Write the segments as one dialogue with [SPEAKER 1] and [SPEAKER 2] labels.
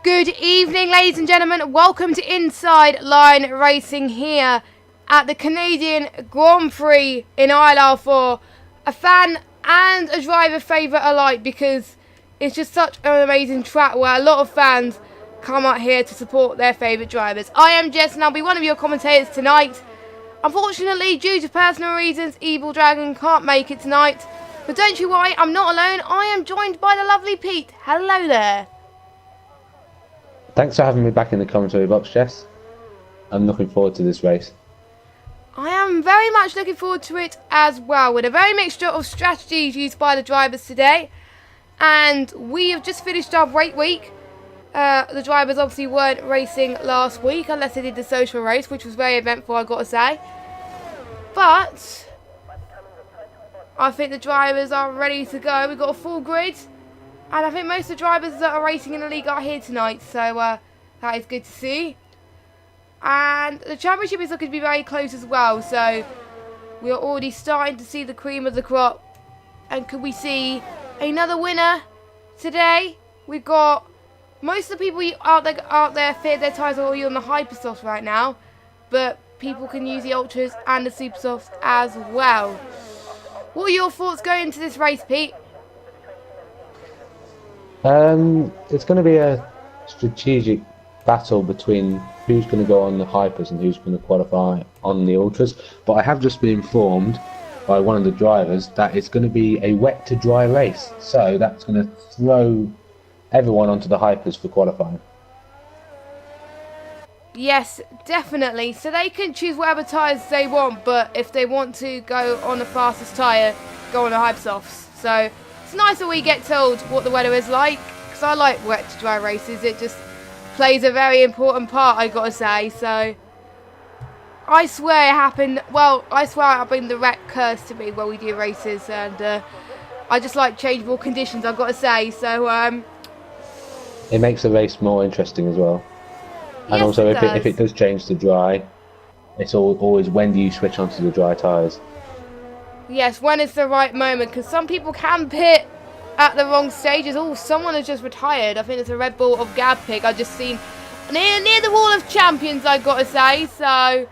[SPEAKER 1] Good evening, ladies and gentlemen. Welcome to Inside Line Racing here at the Canadian Grand Prix in ILR4. A fan and a driver favourite alike because it's just such an amazing track where a lot of fans come out here to support their favourite drivers. I am Jess and I'll be one of your commentators tonight. Unfortunately, due to personal reasons, Evil Dragon can't make it tonight. But don't you worry, I'm not alone. I am joined by the lovely Pete. Hello there.
[SPEAKER 2] Thanks for having me back in the commentary box, Jess. I'm looking forward to this race.
[SPEAKER 1] I am very much looking forward to it as well, with a very mixture of strategies used by the drivers today. And we have just finished our break week. The drivers obviously weren't racing last week, unless they did the social race, which was very eventful, I've got to say. But I think the drivers are ready to go. We've got a full grid. And I think most of the drivers that are racing in the league are here tonight, so that is good to see. And the championship is looking to be very close as well, so we are already starting to see the cream of the crop. And could we see another winner today? We've got most of the people out there fit their tyres are already on the Hypersofts right now, but people can use the Ultras and the Supersofts as well. What are your thoughts going into this race, Pete?
[SPEAKER 2] It's going to be a strategic battle between who's going to go on the Hypers and who's going to qualify on the Ultras. But I have just been informed by one of the drivers that it's going to be a wet to dry race. So that's going to throw everyone onto the Hypers for qualifying. Yes,
[SPEAKER 1] definitely. So they can choose whatever tyres they want, but if they want to go on the fastest tyre, go on the Hypersofts. So it's nice that we get told what the weather is like, because I like wet to dry races. It just plays a very important part, I got to say. So I swear it happened. Well, I swear it happened the wreck curse to me when we do races, and I just like changeable conditions, I've got to say. So
[SPEAKER 2] it makes the race more interesting as well. And
[SPEAKER 1] yes,
[SPEAKER 2] also, if it does change to dry, it's always when do you switch onto the dry tyres?
[SPEAKER 1] Yes, when is the right moment? Because some people can pit at the wrong stages. Oh, someone has just retired. I think it's a Red Bull of Gab pick. I've just seen near the Wall of Champions, I've got to say. So,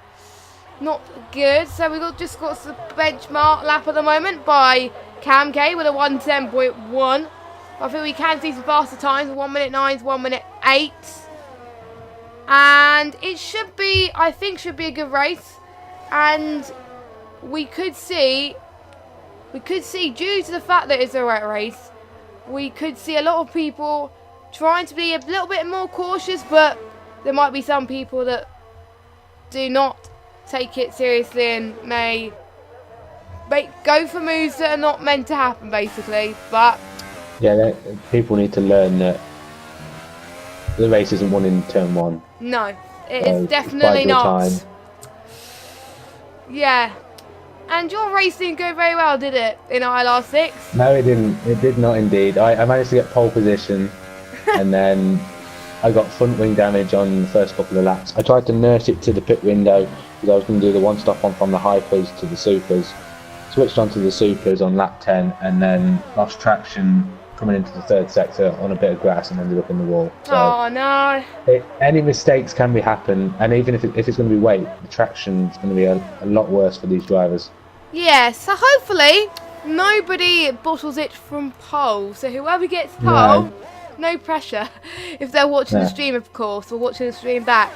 [SPEAKER 1] not good. So, we've just got the benchmark lap at the moment by Cam K with a 1:10.1. I think we can see some faster times. 1:09, 1:08. And it should be, I think, should be a good race. And we could see, due to the fact that it's a wet race, we could see a lot of people trying to be a little bit more cautious, but there might be some people that do not take it seriously and may go for moves that are not meant to happen, basically. But
[SPEAKER 2] yeah, people need to learn that the race isn't won in turn one.
[SPEAKER 1] No, it is definitely not. Yeah. And your race didn't go very well, did it, in ILR6?
[SPEAKER 2] No, it didn't. It did not indeed. I managed to get pole position, and then I got front wing damage on the first couple of laps. I tried to nurse it to the pit window because I was going to do the one-stop on from the Hypers to the Supers. Switched onto the Supers on lap 10, and then lost traction coming into the third sector on a bit of grass and ended up in the wall. So
[SPEAKER 1] oh no!
[SPEAKER 2] Any mistakes can happen, and even if it's going to be weight, the traction is going to be a lot worse for these drivers.
[SPEAKER 1] Yeah, so hopefully nobody bottles it from pole. So whoever gets pole, no pressure. If they're watching the stream, of course, or watching the stream back.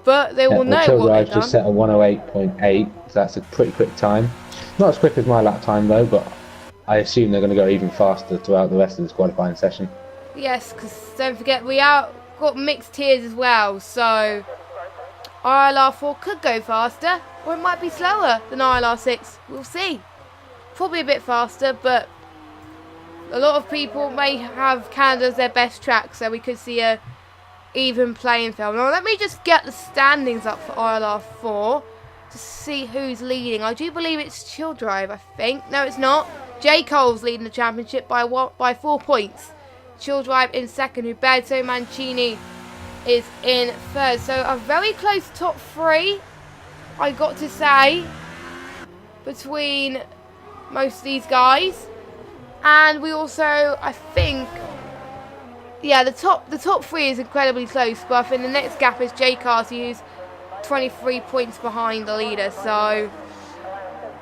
[SPEAKER 1] But they will know what they've done.
[SPEAKER 2] Just set a 1:08.8, so that's a pretty quick time. Not as quick as my lap time though, but I assume they're going to go even faster throughout the rest of this qualifying session.
[SPEAKER 1] Yes, because don't forget we got mixed tiers as well, so ILR4 could go faster, or it might be slower than ILR6. We'll see. Probably a bit faster, but a lot of people may have Canada as their best track, so we could see a even playing field. Now let me just get the standings up for ILR4 to see who's leading. I do believe it's Chill Drive, I think. No, it's not. J. Cole's leading the championship by 4 points. Chill Drive in second. Roberto Mancini is in third. So a very close top three, I got to say, between most of these guys. And we also, I think, Yeah, the top three is incredibly close, but I think the next gap is J Cars, who's 23 points behind the leader. So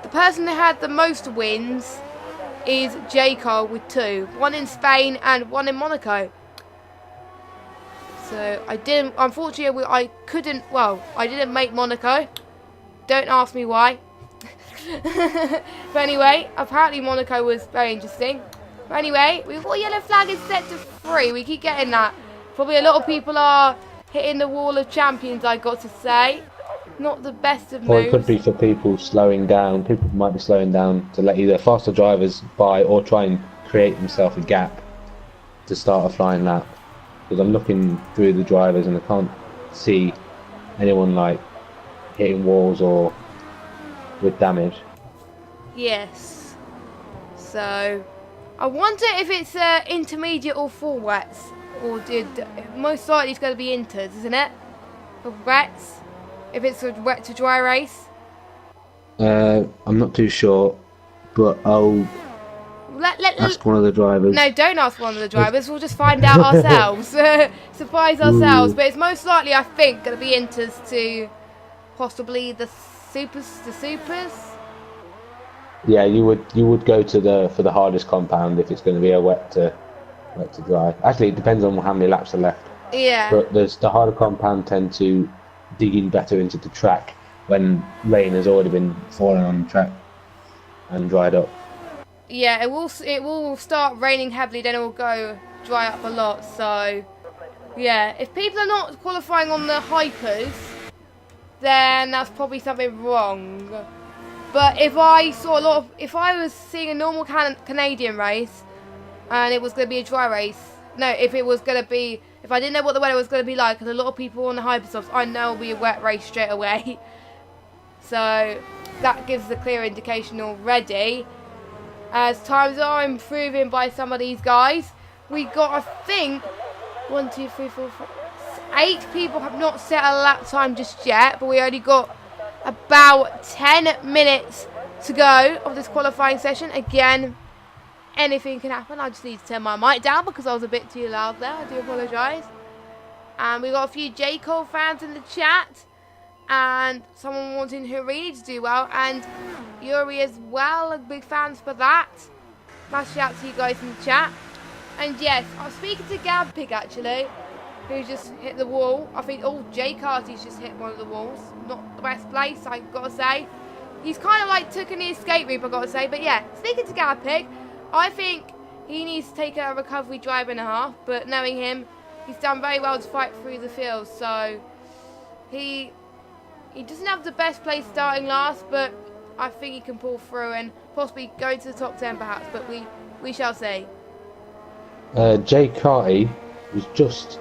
[SPEAKER 1] the person that had the most wins is J Car with 2, one in Spain and one in Monaco. So I didn't, unfortunately, I didn't make Monaco. Don't ask me why. But anyway, apparently Monaco was very interesting. But anyway, we've got yellow flag is set to 3. We keep getting that. Probably a lot of people are hitting the wall of champions, I got to say. Not the best of moves.
[SPEAKER 2] Or it could be for people slowing down. People might be slowing down to let either faster drivers by or try and create themselves a gap to start a flying lap. Because I'm looking through the drivers and I can't see anyone like hitting walls or with damage.
[SPEAKER 1] Yes. So I wonder if it's intermediate or full wets, or most likely it's going to be inters, isn't it? For wets, if it's a wet to dry race.
[SPEAKER 2] I'm not too sure, but I'll ask one of the drivers.
[SPEAKER 1] No, don't ask one of the drivers. We'll just find out ourselves. Surprise ourselves.
[SPEAKER 2] Ooh.
[SPEAKER 1] But it's most likely, I think, going to be inters to possibly the supers.
[SPEAKER 2] Yeah, you would go to for the hardest compound if it's going to be a wet to dry. Actually, it depends on how many laps are left.
[SPEAKER 1] Yeah.
[SPEAKER 2] But the harder compound tend to dig in better into the track when rain has already been falling on the track and dried up.
[SPEAKER 1] Yeah, it will start raining heavily, then it will go dry up a lot. So yeah, if people are not qualifying on the hypers, then that's probably something wrong. But if I was seeing a normal Canadian race and it was going to be a dry race, if I didn't know what the weather was going to be like, and a lot of people on the hypersofts, I know it'll be a wet race straight away. So that gives a clear indication already. As times are improving by some of these guys, we got, I think, 1, 2, 3, 4, 5, 8 people have not set a lap time just yet, but we only got about 10 minutes to go of this qualifying session. Again, anything can happen. I just need to turn my mic down because I was a bit too loud there. I do apologise. And we got a few J. Cole fans in the chat, and someone wanting Harini to do well, and Yuri as well. Big fans for that. Massive shout out to you guys in the chat. And yes, I was speaking to Gabpig actually, who just hit the wall. I think J Carty's just hit one of the walls. Not the best place, I gotta say. He's kind of like took an escape route, I gotta say. But yeah, speaking to Gabpig, I think he needs to take a recovery drive and a half. But knowing him, he's done very well to fight through the field. So he doesn't have the best place starting last, but I think he can pull through and possibly go into the top 10 perhaps. But we shall see.
[SPEAKER 2] Jay Carty was just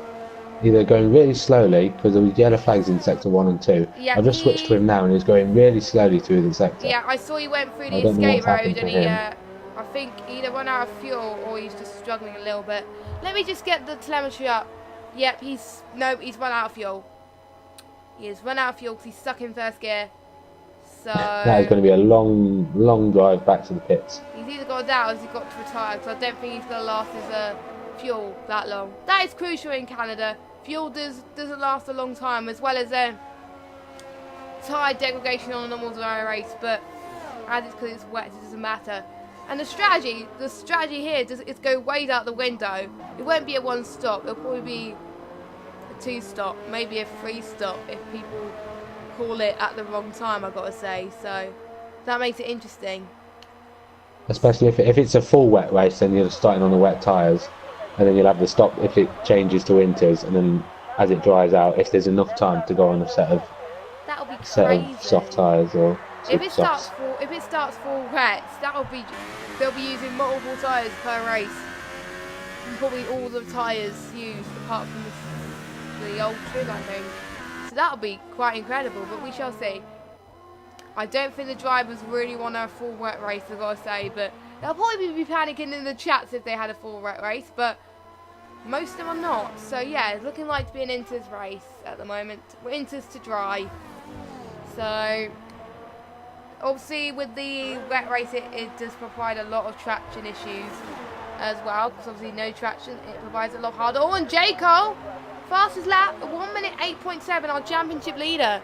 [SPEAKER 2] either going really slowly because there was yellow flags in sector 1 and 2.
[SPEAKER 1] Yeah,
[SPEAKER 2] I've just switched to him now and he's going really slowly through the sector.
[SPEAKER 1] Yeah, I saw he went through the
[SPEAKER 2] I don't know
[SPEAKER 1] escape
[SPEAKER 2] what's happened
[SPEAKER 1] road and
[SPEAKER 2] to
[SPEAKER 1] he,
[SPEAKER 2] him.
[SPEAKER 1] I think he either run out of fuel or he's just struggling a little bit. Let me just get the telemetry up. Yep, he's run out of fuel. He has run out of fuel because he's stuck in first gear. So
[SPEAKER 2] That is going to be a long drive back to the pits.
[SPEAKER 1] he's either got to doubt or he's got to retire, because I don't think he's going to last his fuel that long. That is crucial in Canada. Fuel doesn't last a long time, as well as tyre degradation on a normal dry race, but as it's because it's wet, it doesn't matter. And the strategy here is go way out the window. It won't be a 1 stop, it'll probably be a 2 stop, maybe a 3 stop if people call it at the wrong time, I've got to say. So that makes it interesting.
[SPEAKER 2] Especially if it's a full wet race, then you're starting on the wet tyres, and then you'll have the stop if it changes to winters, and then as it dries out, if there's enough time to go on a set of soft tyres or
[SPEAKER 1] if it
[SPEAKER 2] softs.
[SPEAKER 1] starts full wets, they'll be using multiple tyres per race. And probably all the tyres used apart from the old trim, I think. So that'll be quite incredible, but we shall see. I don't think the drivers really want a full wet race, I've got to say, but they'll probably be panicking in the chats if they had a full wet race, but most of them are not. So yeah, it's looking like to be an inters race at the moment. We're inters to dry. So obviously with the wet race, it does provide a lot of traction issues. as well, because obviously no traction, it provides it a lot harder. Oh, and J. Cole, fastest lap, 1 minute 8.7, our championship leader.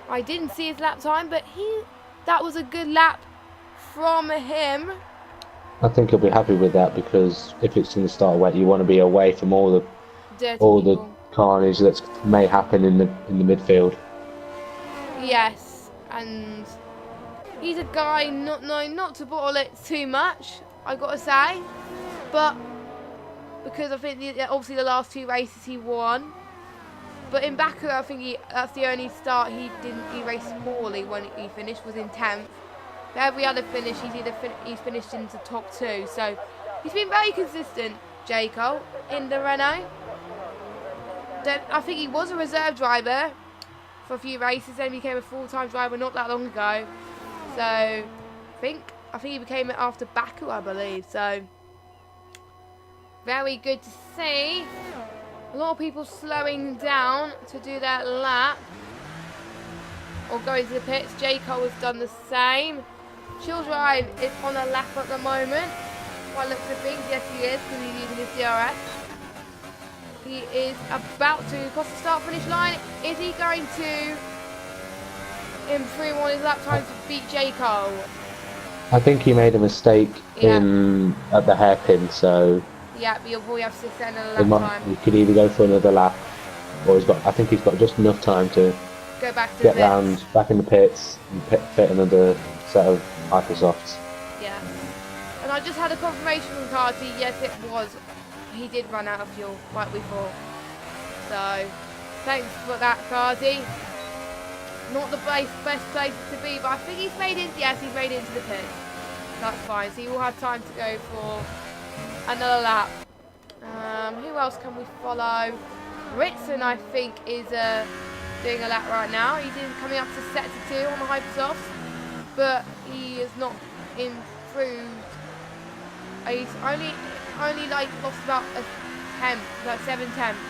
[SPEAKER 1] I didn't see his lap time, but that was a good lap from him.
[SPEAKER 2] I think he'll be happy with that, because if it's in the start wet, you want to be away from all the carnage that may happen in the midfield.
[SPEAKER 1] Yes, and he's a guy not to bottle it too much, I gotta say, but because I think obviously the last 2 races he won, but in Baku I think that's the only start he raced poorly when he finished, was in 10th. But every other finish he's finished into top 2, so he's been very consistent, J. Cole, in the Renault. I think he was a reserve driver for a few races, then became a full-time driver not that long ago. So I think he became it after Baku, I believe. So very good to see. A lot of people slowing down to do their lap or going to the pits. J. Cole has done the same. Chill Drive is on a lap at the moment. By the looks of things, yes he is, because he's using his DRS. He is about to cross the start-finish line. Is he going to improve on his lap time to beat J. Cole?
[SPEAKER 2] I think he made a mistake at the hairpin, so
[SPEAKER 1] yeah, but you'll probably have to extend a lap time.
[SPEAKER 2] He could either go for another lap, or I think he's got just enough time to
[SPEAKER 1] go back to
[SPEAKER 2] get round back in the pits and fit another set of Hypersofts.
[SPEAKER 1] Yeah, and I just had a confirmation from Carty. Yes, it was. He did run out of fuel like we thought. So thanks for that, Carty. Not the best place to be, but I think he's made it. Yes, he's made it into the pit. That's fine. So he will have time to go for another lap. Who else can we follow? Ritson, I think, is doing a lap right now. He's coming up to sector 2 on the Hypersofts, but he has not improved. He's only like lost about a tenth, about 7 tenths.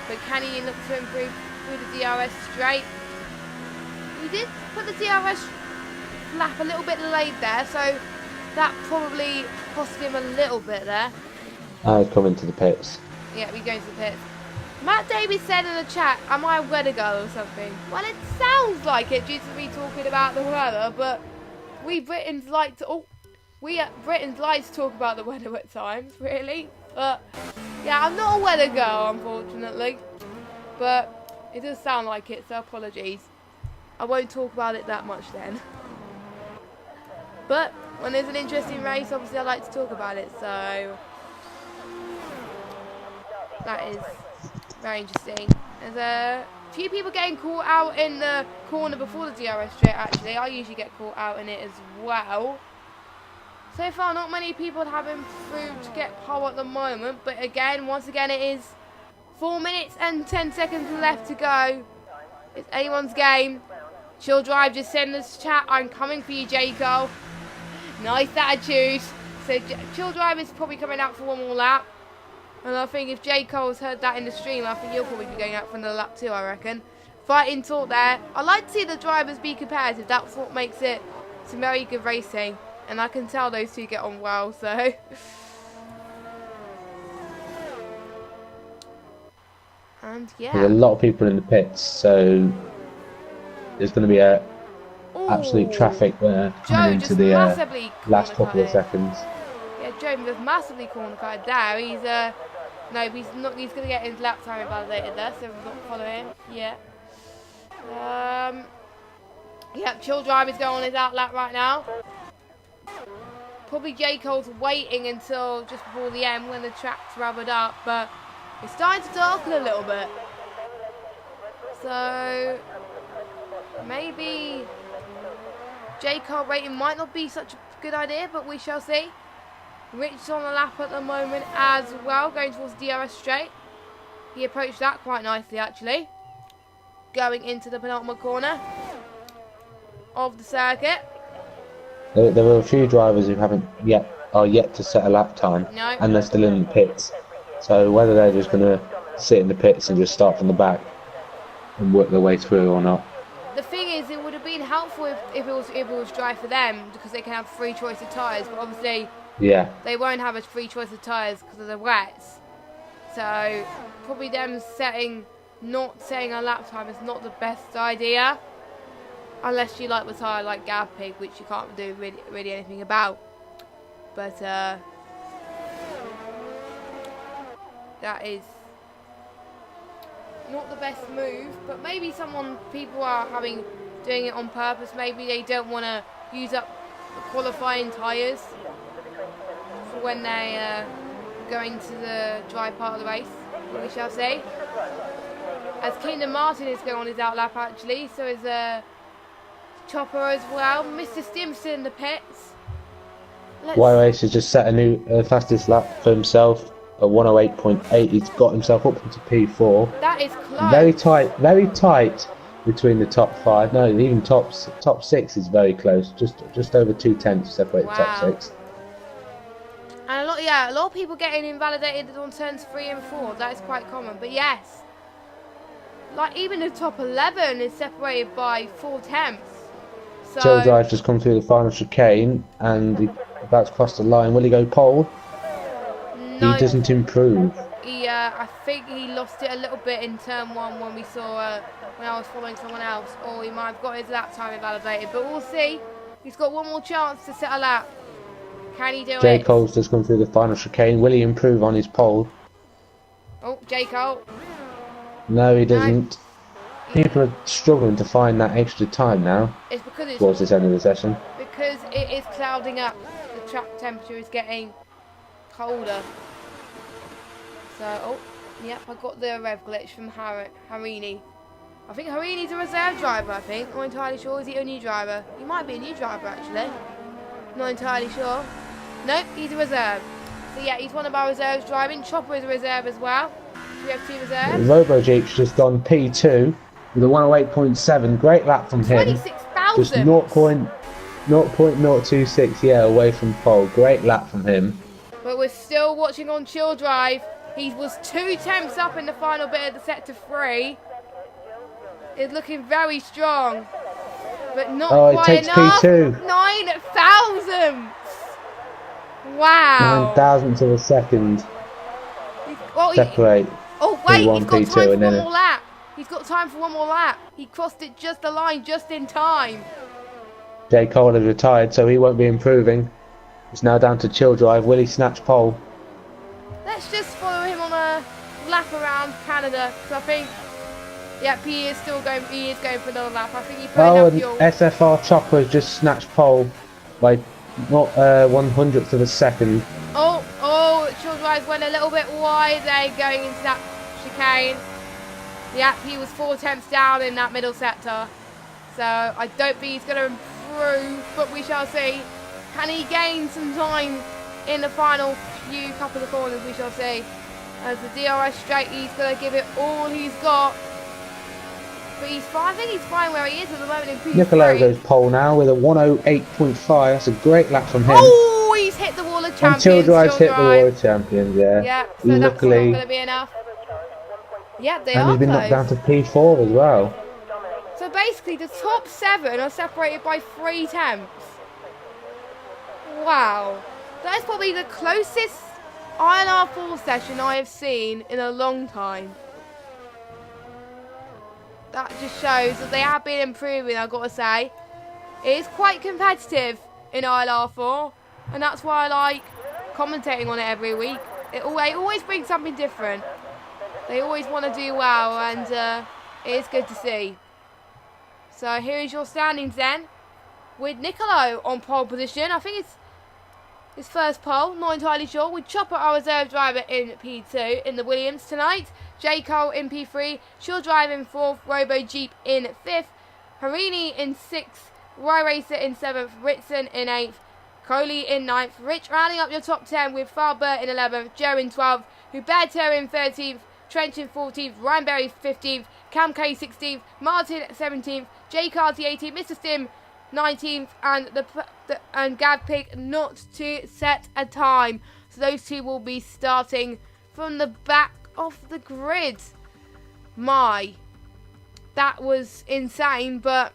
[SPEAKER 1] But can he look to improve through the DRS straight? He did put the DRS lap a little bit late there, so that probably cost him a little bit there.
[SPEAKER 2] I'd come into the pits.
[SPEAKER 1] Yeah, we're going to the pits. Matt Davies said in the chat, am I a weather girl or something? Well, it sounds like it due to me talking about the weather, but we Britons like to... Britons like to talk about the weather at times, really. But, yeah, I'm not a weather girl, unfortunately. But it does sound like it, so apologies. I won't talk about it that much then. But when there's an interesting race, obviously I like to talk about it, so that is very interesting. There's a few people getting caught out in the corner before the DRS straight, actually. I usually get caught out in it as well. So far, not many people have improved to get pole at the moment, but again, once again, it is 4 minutes and 10 seconds left to go. It's anyone's game. Chill Drive just send us chat. I'm coming for you, J. Cole. Nice attitude. So Chill Drive is probably coming out for one more lap. And I think if J. Cole's heard that in the stream, I think he'll probably be going out for another lap too, I reckon. Fighting talk there. I like to see the drivers be competitive. That's what makes it some very good racing. And I can tell those two get on well, so... And yeah.
[SPEAKER 2] There's a lot of people in the pits, so there's going to be a absolute traffic there coming into the last couple of seconds.
[SPEAKER 1] Yeah, Joe was massively corner cutted there. He's no, he's not. He's going to get his lap time invalidated there, so we've got to follow him. Yeah. Yeah, Chill Drive is going on his out lap right now. Probably J. Cole's waiting until just before the end when the track's rubbered up, but it's starting to darken a little bit. So maybe J. Cole rating might not be such a good idea, but we shall see. Rich on the lap at the moment as well, going towards DRS straight. He approached that quite nicely, actually. Going into the penultimate corner of the circuit.
[SPEAKER 2] There were a few drivers who are yet to set a lap time,
[SPEAKER 1] no.
[SPEAKER 2] And they're still in the pits. So whether they're just going to sit in the pits and just start from the back and work their way through or not.
[SPEAKER 1] The thing is, it would have been helpful if it was dry for them, because they can have free choice of tyres. But obviously,
[SPEAKER 2] Yeah.
[SPEAKER 1] they won't have a free choice of tyres because of the wets. So probably them not setting a lap time is not the best idea. Unless you like the tyre like Gav Pig, which you can't do really anything about. But that is not the best move. But maybe people are doing it on purpose. Maybe they don't want to use up the qualifying tyres for when they going to the dry part of the race. We shall see. As Kingdom Martin is going on his outlap actually, so is Chopper as well. Mr. Stimson in the pits.
[SPEAKER 2] Race has just set a new fastest lap for himself at 108.8. He's got himself up into P4.
[SPEAKER 1] That is close.
[SPEAKER 2] Very tight between the top 5. No, even top 6 is very close. Just over 2/10 to separate the top 6.
[SPEAKER 1] And a lot of people getting invalidated on turns 3 and 4. That is quite common. But yes, like even the top 11 is separated by 4/10. So
[SPEAKER 2] Chill Drive just come through the final chicane and he's about to cross the line. Will he go pole?
[SPEAKER 1] No,
[SPEAKER 2] He doesn't improve.
[SPEAKER 1] I think he lost it a little bit in turn 1 when we saw when I was following someone else, or he might have got his lap time invalidated. But we'll see. He's got one more chance to set a lap. Can he do it?
[SPEAKER 2] J. Cole's just come through the final chicane. Will he improve on his pole?
[SPEAKER 1] Oh, J. Cole.
[SPEAKER 2] No, he doesn't. People are struggling to find that extra time now.
[SPEAKER 1] It's because
[SPEAKER 2] towards this end of the session.
[SPEAKER 1] Because it is clouding up. The track temperature is getting colder. So, yep, I got the rev glitch from Harini. I think Harini's a reserve driver, I think. Not entirely sure. Is he a new driver? He might be a new driver, actually. Not entirely sure. Nope, he's a reserve. So, yeah, he's one of our reserves driving. Chopper is a reserve as well. So we have 2 reserves.
[SPEAKER 2] Robo Jeep's just gone P2 with a 108.7. Great lap from him.
[SPEAKER 1] 26,000.
[SPEAKER 2] Just 0.026, yeah, away from pole. Great lap from him.
[SPEAKER 1] But we're still watching on Chill Drive. He was 2 tenths up in the final bit of the sector 3. It's looking very strong, but not quite enough.
[SPEAKER 2] P2.
[SPEAKER 1] 9,000. Wow.
[SPEAKER 2] 9,000 of a second. Separate.
[SPEAKER 1] Oh wait, he's got
[SPEAKER 2] P2
[SPEAKER 1] time for one more lap. He's got time for one more lap. He crossed it just the line, just in time.
[SPEAKER 2] J. Cole has retired, so he won't be improving. It's now down to Chill Drive. Will he snatch pole?
[SPEAKER 1] Let's just follow him on a lap around Canada, because I think, yep, he is going for another lap. I think he put enough fuel.
[SPEAKER 2] SFR Chopper has just snatched pole by not 100th of a second.
[SPEAKER 1] Oh, Chill Drive went a little bit wide there going into that chicane. Yep, he was 4 tenths down in that middle sector. So I don't think he's going to improve, but we shall see. Can he gain some time in the final couple of corners? We shall see. As the DRS straight, he's going to give it all he's got. But he's fine. I think he's fine where he is at the moment in P3.
[SPEAKER 2] Nicolo goes pole now with a 108.5. That's a great lap from him.
[SPEAKER 1] Oh, he's hit the wall of champions.
[SPEAKER 2] And Chill Drive's hit the wall of champions, yeah.
[SPEAKER 1] Yeah, so that's not going to be enough. Yeah, they are
[SPEAKER 2] And he's been knocked down to P4 as well.
[SPEAKER 1] So basically, the top 7 are separated by 3 tenths. Wow. That is probably the closest ILR4 session I have seen in a long time. That just shows that they have been improving, I've got to say. It is quite competitive in ILR4, and that's why I like commentating on it every week. It always brings something different. They always want to do well, and it is good to see. So here is your standings then, with Nicolo on pole position. I think it's his first pole, not entirely sure. With Chopper, our reserve driver, in P2 in the Williams tonight. J. Cole in P3, Chill Drive in 4th, Robo Jeep in 5th, Harini in 6th, Roy Racer in 7th, Ritson in 8th, Coley in 9th, Rich rounding up your top 10 with Farbert in 11th, Joe in 12th, Huberto in 13th, Trench in 14th, Ryan Berry 15th, Cam K 16th, Martin 17th, J. Carty 18th, Mr. Stim 19th, and Gav Pig not to set a time. So those two will be starting from the back of the grid. That was insane, but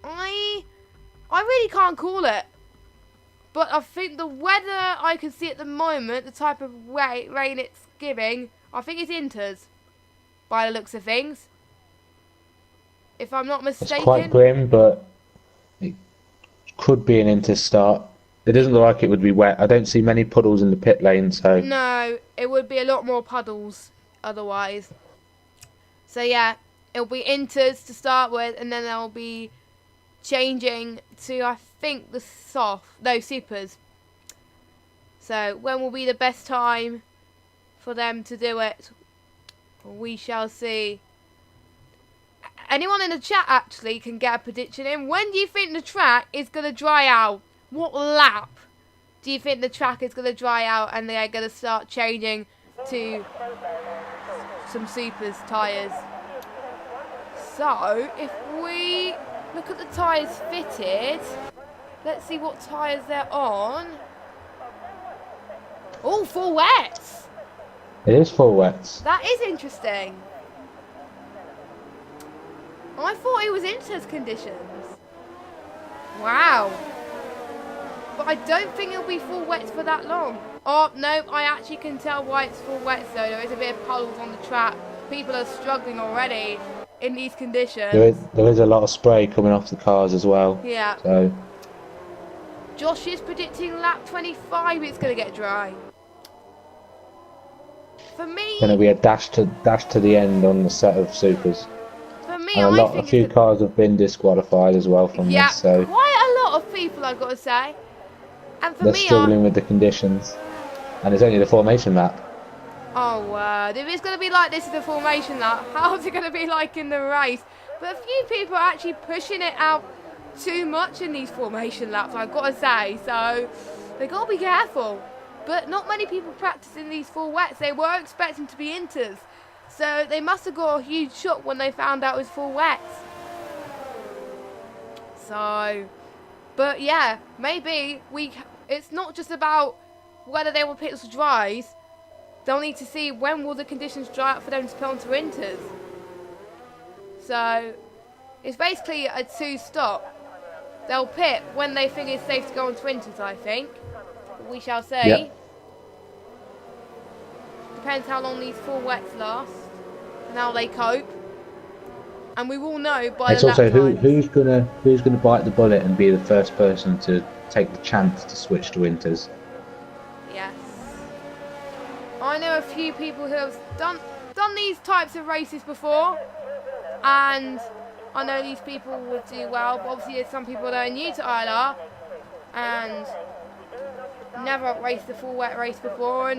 [SPEAKER 1] I really can't call it. But I think the weather I can see at the moment, the type of rain it's giving, I think it's Inters, by the looks of things. If I'm not mistaken.
[SPEAKER 2] It's quite grim, but it could be an Inter start. It doesn't look like it would be wet. I don't see many puddles in the pit lane, so...
[SPEAKER 1] No, it would be a lot more puddles otherwise. So yeah, it'll be Inters to start with, and then they'll be changing to, I think, the supers. So when will be the best time for them to do it? We shall see. Anyone in the chat actually can get a prediction in. When do you think the track is going to dry out? What lap do you think the track is going to dry out and they're going to start changing to some supers tyres? So if we look at the tyres fitted, let's see what tyres they're on. Oh, full wets.
[SPEAKER 2] It is full wets.
[SPEAKER 1] That is interesting. I thought it was Inter's conditions. Wow. But I don't think it'll be full wets for that long. Oh, no, I actually can tell why it's full wets though. There is a bit of puddles on the track. People are struggling already in these conditions.
[SPEAKER 2] There is a lot of spray coming off the cars as well.
[SPEAKER 1] Yeah.
[SPEAKER 2] So
[SPEAKER 1] Josh is predicting lap 25 it's going to get dry. For me...
[SPEAKER 2] going to be a dash to the end on the set of supers.
[SPEAKER 1] For me,
[SPEAKER 2] And a few cars have been disqualified as well from this, so
[SPEAKER 1] quite a lot of people, I've got to say. And for
[SPEAKER 2] they're
[SPEAKER 1] me,
[SPEAKER 2] struggling with the conditions. And it's only the formation lap.
[SPEAKER 1] Oh, word. If it's going to be like this in the formation lap, how's it going to be like in the race? But a few people are actually pushing it out too much in these formation laps, I've got to say. So, they've got to be careful. But not many people practicing these full wets. They were expecting to be Inters. So they must have got a huge shock when they found out it was full wets. So, but yeah, maybe it's not just about whether they will pick us dries. They'll need to see when will the conditions dry up for them to put onto Inters. So, it's basically a two-stop. They'll pit when they think it's safe to go onto Inters, I think. We shall see.
[SPEAKER 2] Yep.
[SPEAKER 1] Depends how long these full wets last and how they cope. And we will know by
[SPEAKER 2] It's
[SPEAKER 1] the lap
[SPEAKER 2] also
[SPEAKER 1] times.
[SPEAKER 2] who's gonna bite the bullet and be the first person to take the chance to switch to Inters.
[SPEAKER 1] Yes. I know a few people who have done these types of races before, and I know these people would do well, but obviously there's some people that are new to ILR and never raced a full wet race before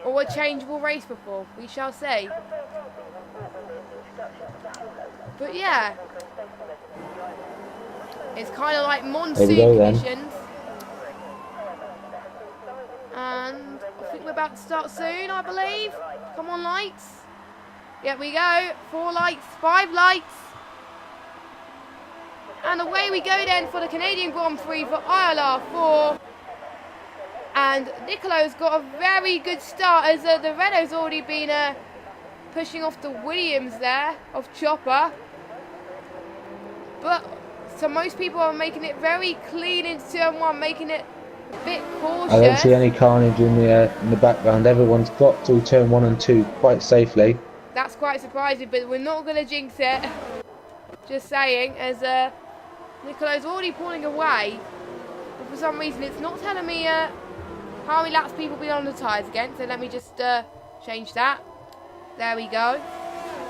[SPEAKER 1] or a changeable race before. We shall see. But yeah, it's kind of like monsoon conditions. And I think we're about to start soon, I believe. Come on, lights. Here we go. 4 lights, 5 lights. And away we go then for the Canadian Grand Prix for ILR4. And Nicolo's got a very good start as the Renault's already been pushing off the Williams there of Chopper. But so most people are making it very clean into turn 1, making it a bit cautious.
[SPEAKER 2] I don't see any carnage in the background. Everyone's got through turn 1 and 2 quite safely.
[SPEAKER 1] That's quite surprising, but we're not going to jinx it. Just saying, as Nicolo's already pulling away. But for some reason, it's not telling me how many laps people been on the tyres again. So let me just change that. There we go.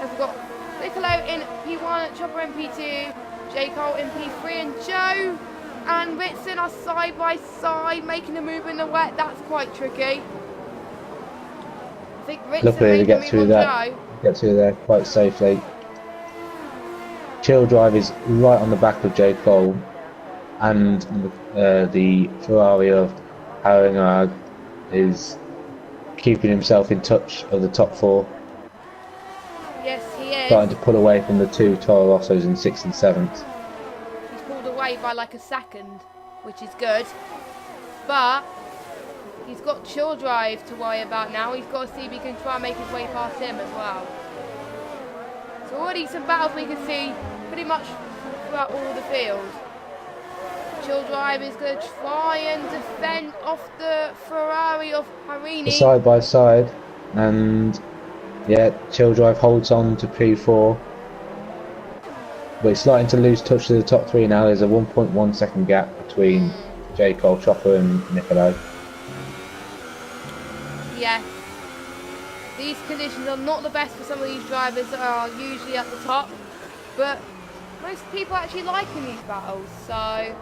[SPEAKER 1] And we've got Nicolo in P1, Chopper in P2, J. Cole in P3, and Joe and Ritson are side by side making a move in the wet. That's quite tricky. I think Ritson
[SPEAKER 2] Luckily, they
[SPEAKER 1] made
[SPEAKER 2] get
[SPEAKER 1] a move
[SPEAKER 2] through
[SPEAKER 1] on
[SPEAKER 2] that.
[SPEAKER 1] Joe.
[SPEAKER 2] Get through there quite safely. Chill Drive is right on the back of J. Cole, and the Ferrari of Haringard is keeping himself in touch of the top 4.
[SPEAKER 1] Yes, he is.
[SPEAKER 2] Starting to pull away from the 2 Toro Rossos in 6th and 7th.
[SPEAKER 1] He's pulled away by like a second, which is good. But he's got Chill Drive to worry about now. He's got to see if he can try and make his way past him as well. So already some battles we can see pretty much throughout all the field. Chill Drive is going to try and defend off the Ferrari of Harini.
[SPEAKER 2] Side by side, and yeah, Chill Drive holds on to P4. But it's starting to lose touch to the top three now. There's a 1.1 second gap between J. Cole, Chopper and Nicolo.
[SPEAKER 1] Yes. These conditions are not the best for some of these drivers that are usually at the top. But most people actually liking these battles. So,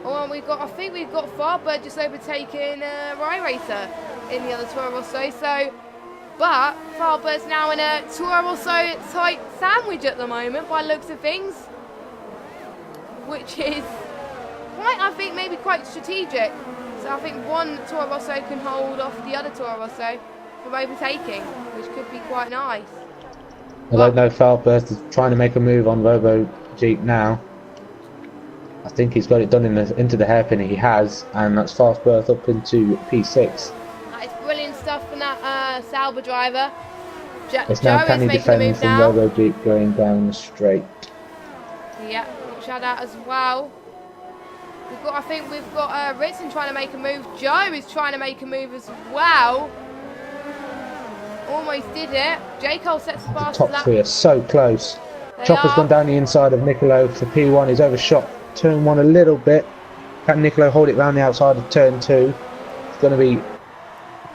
[SPEAKER 1] well, I think we've got Farbird just overtaking Rye Racer in the other Toro Rosso. So, but Farbird's now in a Toro Rosso type sandwich at the moment by the looks of things, which is quite, I think, maybe quite strategic. So I think one Toro Rosso can hold off the other Toro Rosso from overtaking, which could be quite nice.
[SPEAKER 2] I don't know if Farburst is trying to make a move on Robo Jeep now. I think he's got it done into the hairpin. He has, and that's fast berth up into P6.
[SPEAKER 1] That is brilliant stuff from that Sauber driver.
[SPEAKER 2] It's now
[SPEAKER 1] Joe
[SPEAKER 2] can
[SPEAKER 1] is
[SPEAKER 2] he
[SPEAKER 1] making a
[SPEAKER 2] defend
[SPEAKER 1] move
[SPEAKER 2] from
[SPEAKER 1] now.
[SPEAKER 2] Robo Jeep going down the straight.
[SPEAKER 1] Yeah, shout out as well. I think we've got Ritson trying to make a move. Joe is trying to make a move as well. Almost did it. J. Cole sets the fastest
[SPEAKER 2] Top
[SPEAKER 1] lap.
[SPEAKER 2] three are so close. Chopper's gone down the inside of Nicolo for P1. He's overshot turn 1 a little bit. Can Nicolo hold it round the outside of turn 2? It's going to be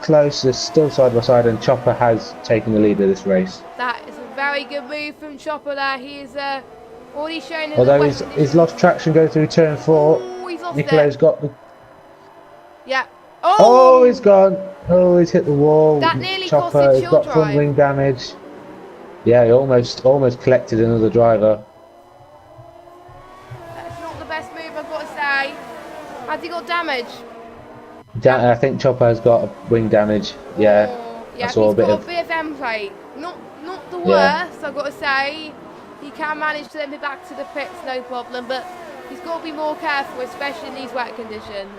[SPEAKER 2] close. They're still side by side, and Chopper has taken the lead of this race.
[SPEAKER 1] That is a very good move from Chopper there. He is already shown in
[SPEAKER 2] Although
[SPEAKER 1] the
[SPEAKER 2] he's lost traction going through turn 4.
[SPEAKER 1] Oh, he's lost
[SPEAKER 2] Nicolo's
[SPEAKER 1] it.
[SPEAKER 2] got the...
[SPEAKER 1] Yeah.
[SPEAKER 2] Oh, he's gone. Oh, he's hit the wall.
[SPEAKER 1] That nearly
[SPEAKER 2] Chopper
[SPEAKER 1] costed
[SPEAKER 2] has
[SPEAKER 1] Chill
[SPEAKER 2] got front
[SPEAKER 1] Drive.
[SPEAKER 2] wing damage. Yeah, he almost collected another driver.
[SPEAKER 1] That's not the best move, I've got to say. Has he got damage?
[SPEAKER 2] I think Chopper has got wing damage. Yeah,
[SPEAKER 1] Oh, yeah,
[SPEAKER 2] I saw
[SPEAKER 1] he's
[SPEAKER 2] a bit
[SPEAKER 1] got
[SPEAKER 2] of...
[SPEAKER 1] a bit of end plate. Not the
[SPEAKER 2] Yeah.
[SPEAKER 1] worst, I've got to say. He can manage to let me back to the pits, no problem, but he's got to be more careful, especially in these wet conditions.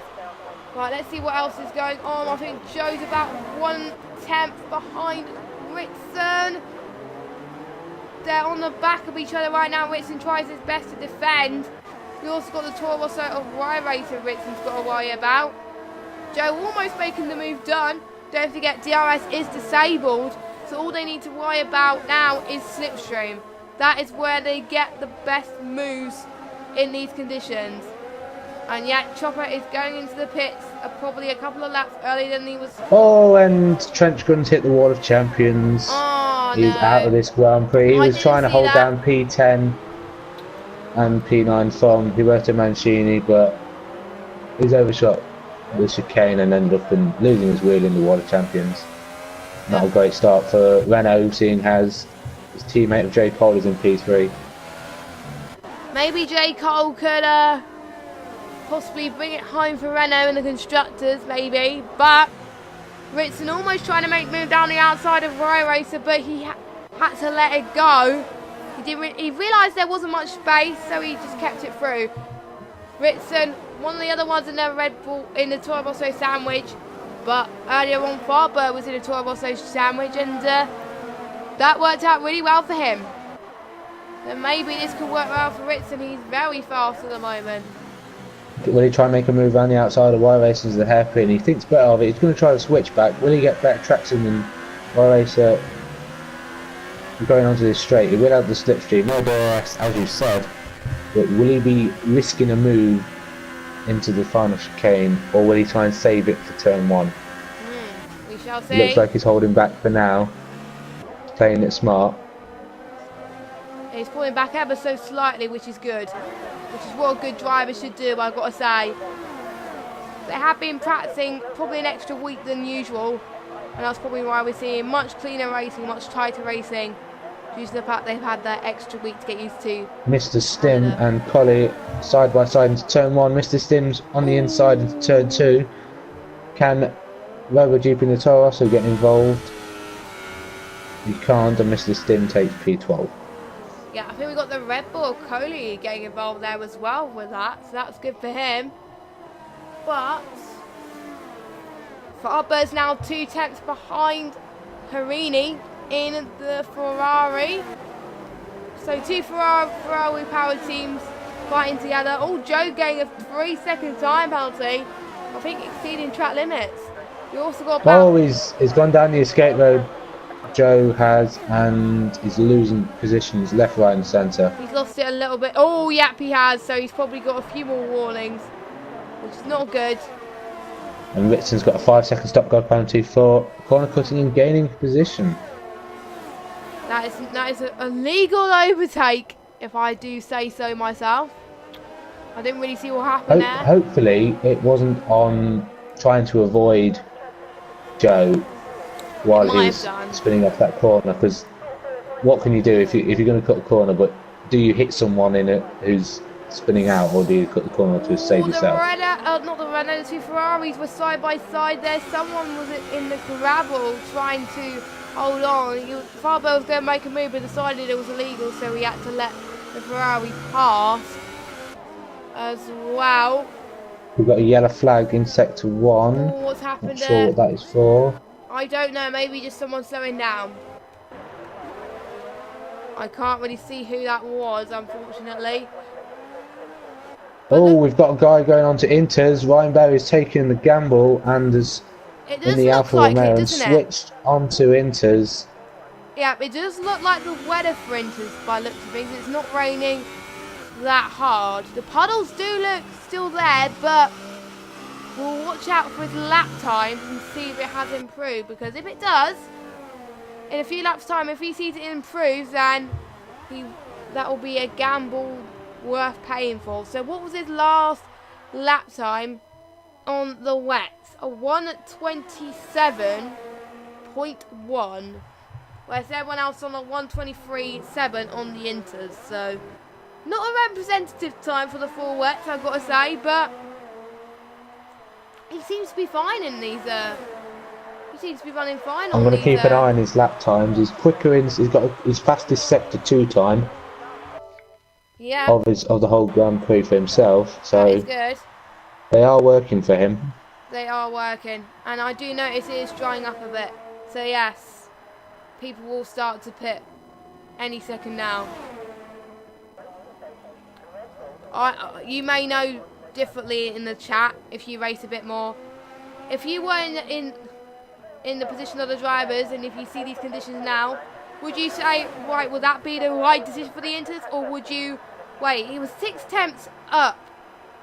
[SPEAKER 1] Right, let's see what else is going on. I think Joe's about 1/10 behind Ritson. They're on the back of each other right now. Ritson tries his best to defend. We also got the Toro Rosso of Rye Racer Ritson's got to worry about. Joe almost making the move done. Don't forget DRS is disabled, so all they need to worry about now is slipstream. That is where they get the best moves in these conditions. And yet Chopper is going into the pits probably a couple of laps earlier than he was.
[SPEAKER 2] Oh, and Trench Guns hit the wall of champions.
[SPEAKER 1] Oh,
[SPEAKER 2] He's
[SPEAKER 1] no.
[SPEAKER 2] out of this Grand Prix. He
[SPEAKER 1] I
[SPEAKER 2] was
[SPEAKER 1] didn't
[SPEAKER 2] trying to
[SPEAKER 1] see
[SPEAKER 2] hold
[SPEAKER 1] that.
[SPEAKER 2] down P10 and P9 from Huberto Mancini, but he's overshot the chicane and ended up losing his wheel in the wall of champions. Not a great start for Renault, seeing as his teammate of J. Cole is in P3.
[SPEAKER 1] Maybe J. Cole could possibly bring it home for Renault and the constructors, maybe. But Ritson almost trying to make move down the outside of Rye Racer, but he had to let it go. He realised there wasn't much space, so he just kept it through. Ritson, one of the other ones in the Red Bull in the Toro Rosso sandwich, but earlier on Farbird was in a Toro Rosso sandwich, and that worked out really well for him. Then maybe this could work well for Ritson. He's very fast at the moment.
[SPEAKER 2] Will he try and make a move around the outside of Y Racer to the hairpin? He thinks better of it. He's going to try the switchback. Will he get better traction than Y Racer going onto this straight? He will have the slipstream, no DRS, as you said. But will he be risking a move into the final chicane, or will he try and save it for turn 1?
[SPEAKER 1] We shall see.
[SPEAKER 2] It looks like he's holding back for now. Playing it smart.
[SPEAKER 1] He's pulling back ever so slightly, which is good. Which is what a good driver should do, I've got to say. They have been practicing probably an extra week than usual, and that's probably why we're seeing much cleaner racing, much tighter racing, due to the fact they've had that extra week to get used to.
[SPEAKER 2] Mr. Stim and Collie side by side into turn 1. Mr. Stim's on the inside into turn 2. Can Robo Jeep in the Toro also get involved? He can't, and Mr. Stim takes P12.
[SPEAKER 1] Yeah, I think we got the Red Bull Coley getting involved there as well with that, so that's good for him. But Farbird's now 2/10 behind Harini in the Ferrari. So two Ferrari powered teams fighting together. Oh, Joe getting a 3-second time penalty. I think exceeding track limits. You also got about...
[SPEAKER 2] Oh, he's gone down the escape road. Joe has, and he's losing positions left, right, and centre.
[SPEAKER 1] He's lost it a little bit. Oh, yep, he has. So he's probably got a few more warnings, which is not good.
[SPEAKER 2] And Ritson's got a 5-second stop go penalty for corner cutting and gaining position.
[SPEAKER 1] That is a legal overtake, if I do say so myself. I didn't really see what happened there.
[SPEAKER 2] Hopefully, it wasn't on trying to avoid Joe while he's spinning off that corner. Because what can you do if you're going to cut a corner? But do you hit someone in it who's spinning out, or do you cut the corner to save yourself?
[SPEAKER 1] The two Ferraris were side by side there. Someone was in the gravel trying to hold on. Farber was going to make a move but decided it was illegal, so he had to let the Ferrari pass as well.
[SPEAKER 2] We've got a yellow flag in sector 1.
[SPEAKER 1] Oh, what's happened
[SPEAKER 2] Not
[SPEAKER 1] there?
[SPEAKER 2] sure what that is for.
[SPEAKER 1] I don't know, maybe just someone slowing down. I can't really see who that was, unfortunately.
[SPEAKER 2] Oh, we've got a guy going on to Inters. Ryan Berry's taking the gamble and has in the Alfa Romeo and switched onto Inters.
[SPEAKER 1] Yeah, it does look like the weather for Inters by looks of things. It's not raining that hard. The puddles do look still there, but we'll watch out for his lap times and see if it has improved, because if it does, in a few laps time, if he sees it improves, then that will be a gamble worth paying for. So what was his last lap time on the wets? A 1:27.1, whereas everyone else on a 1:23.7 on the Inters. So not a representative time for the full wets, I've got to say, but he seems to be fine in these. He seems to be running fine.
[SPEAKER 2] I'm going to keep an eye on his lap times. He's quicker in. He's got his fastest sector 2 time.
[SPEAKER 1] Yeah.
[SPEAKER 2] Of the whole Grand Prix for himself. So
[SPEAKER 1] that is good.
[SPEAKER 2] They are working for him.
[SPEAKER 1] They are working, and I do notice it is drying up a bit. So yes, people will start to pit any second now. You may know differently in the chat if you race a bit more. If you were in the position of the drivers, and if you see these conditions now, would you say, right, will that be the right decision for the Inters, or would you wait? He was 6 tenths up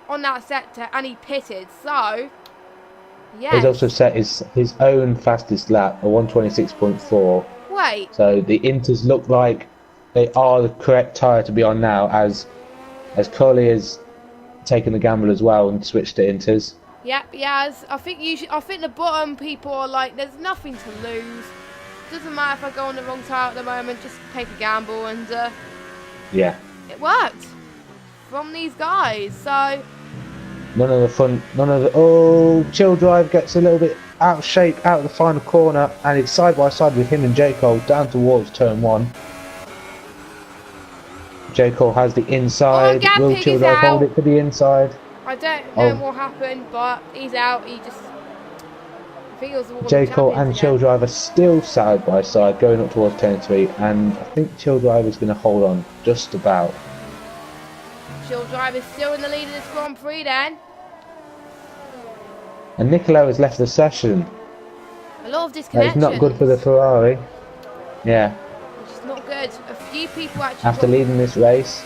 [SPEAKER 1] on that sector and he pitted, so yeah.
[SPEAKER 2] He's also set his own fastest lap, a 1:26.4.
[SPEAKER 1] Wait.
[SPEAKER 2] So the Inters look like they are the correct tyre to be on now, as Coley has taken the gamble as well and switched to Inters.
[SPEAKER 1] Yep, yes. I think the bottom people are like, there's nothing to lose. Doesn't matter if I go on the wrong tyre at the moment, just take a gamble, and
[SPEAKER 2] yeah,
[SPEAKER 1] it worked from these guys. So
[SPEAKER 2] Chill Drive gets a little bit out of shape out of the final corner, and it's side by side with him and J. Cole down towards turn 1. J. Cole has the inside. Will Chill Drive hold it for the inside?
[SPEAKER 1] I don't know what happened, but he's out. He just... I think it was the
[SPEAKER 2] J. Cole and Chill Drive are still side by side going up towards turn 3, and I think Chill Drive is going to hold on just about.
[SPEAKER 1] Chill Drive is still in the lead of this Grand Prix then.
[SPEAKER 2] And Niccolo has left the session.
[SPEAKER 1] A lot of disconnections.
[SPEAKER 2] That is not good for the Ferrari. Yeah.
[SPEAKER 1] Which is not good. A few people actually...
[SPEAKER 2] After leading this race,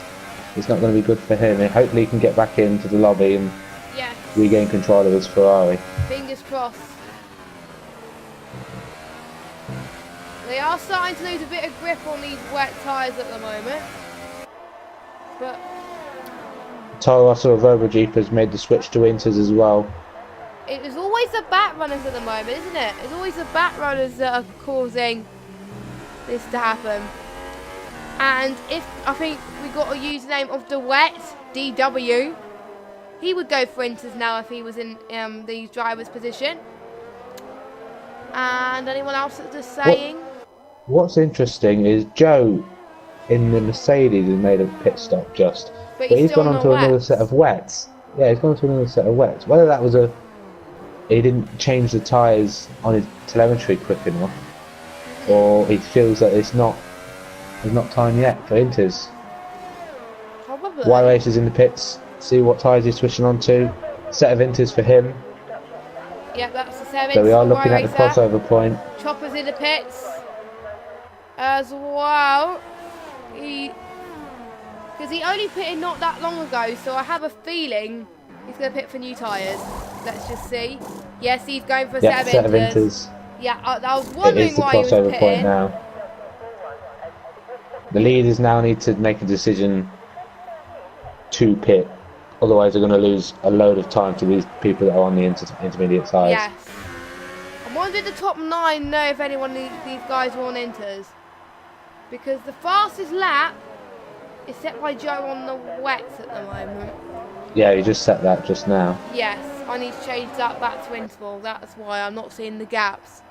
[SPEAKER 2] it's not going to be good for him. And hopefully he can get back into the lobby and regain control of his Ferrari.
[SPEAKER 1] Fingers crossed. They are starting to lose a bit of grip on these wet tyres at the moment. But...
[SPEAKER 2] Toro Rosso of Jeep has made the switch to Inters as well.
[SPEAKER 1] It is always the back runners at the moment, isn't it? It's always the back runners that are causing this to happen. And I think we got a username of DeWet, DW. He would go for Inters now if he was in the driver's position. And anyone else that's just saying?
[SPEAKER 2] What's interesting is Joe in the Mercedes has made a pit stop just. But he's gone on to another set of wets. Yeah, he's gone to another set of wets. Whether that was he didn't change the tyres on his telemetry quick enough, or he feels that it's not time yet for Inters.
[SPEAKER 1] Lovely.
[SPEAKER 2] Y Racer's in the pits. See what tyres he's switching on to. Set of inters for him.
[SPEAKER 1] Yep, that's the 7.
[SPEAKER 2] So we are
[SPEAKER 1] for
[SPEAKER 2] looking at the
[SPEAKER 1] Y-Racer.
[SPEAKER 2] crossover point.
[SPEAKER 1] Chopper's in the pits as well. Because he only pitted not that long ago, so I have a feeling he's going to pit for new tyres. Let's just see. Yes, he's going for a set of inters. Yeah, I was wondering why he was pitting. It is the crossover point now.
[SPEAKER 2] The leaders now need to make a decision to pit. Otherwise, they're going to lose a load of time to these people that are on the intermediate tyres.
[SPEAKER 1] Yes. I wonder if the top 9 know if anyone of these guys are on inters. Because the fastest lap is set by Joe on the wets at the moment.
[SPEAKER 2] Yeah, you just set that just now.
[SPEAKER 1] Yes, I need to change that back to interval. That's why I'm not seeing the gaps.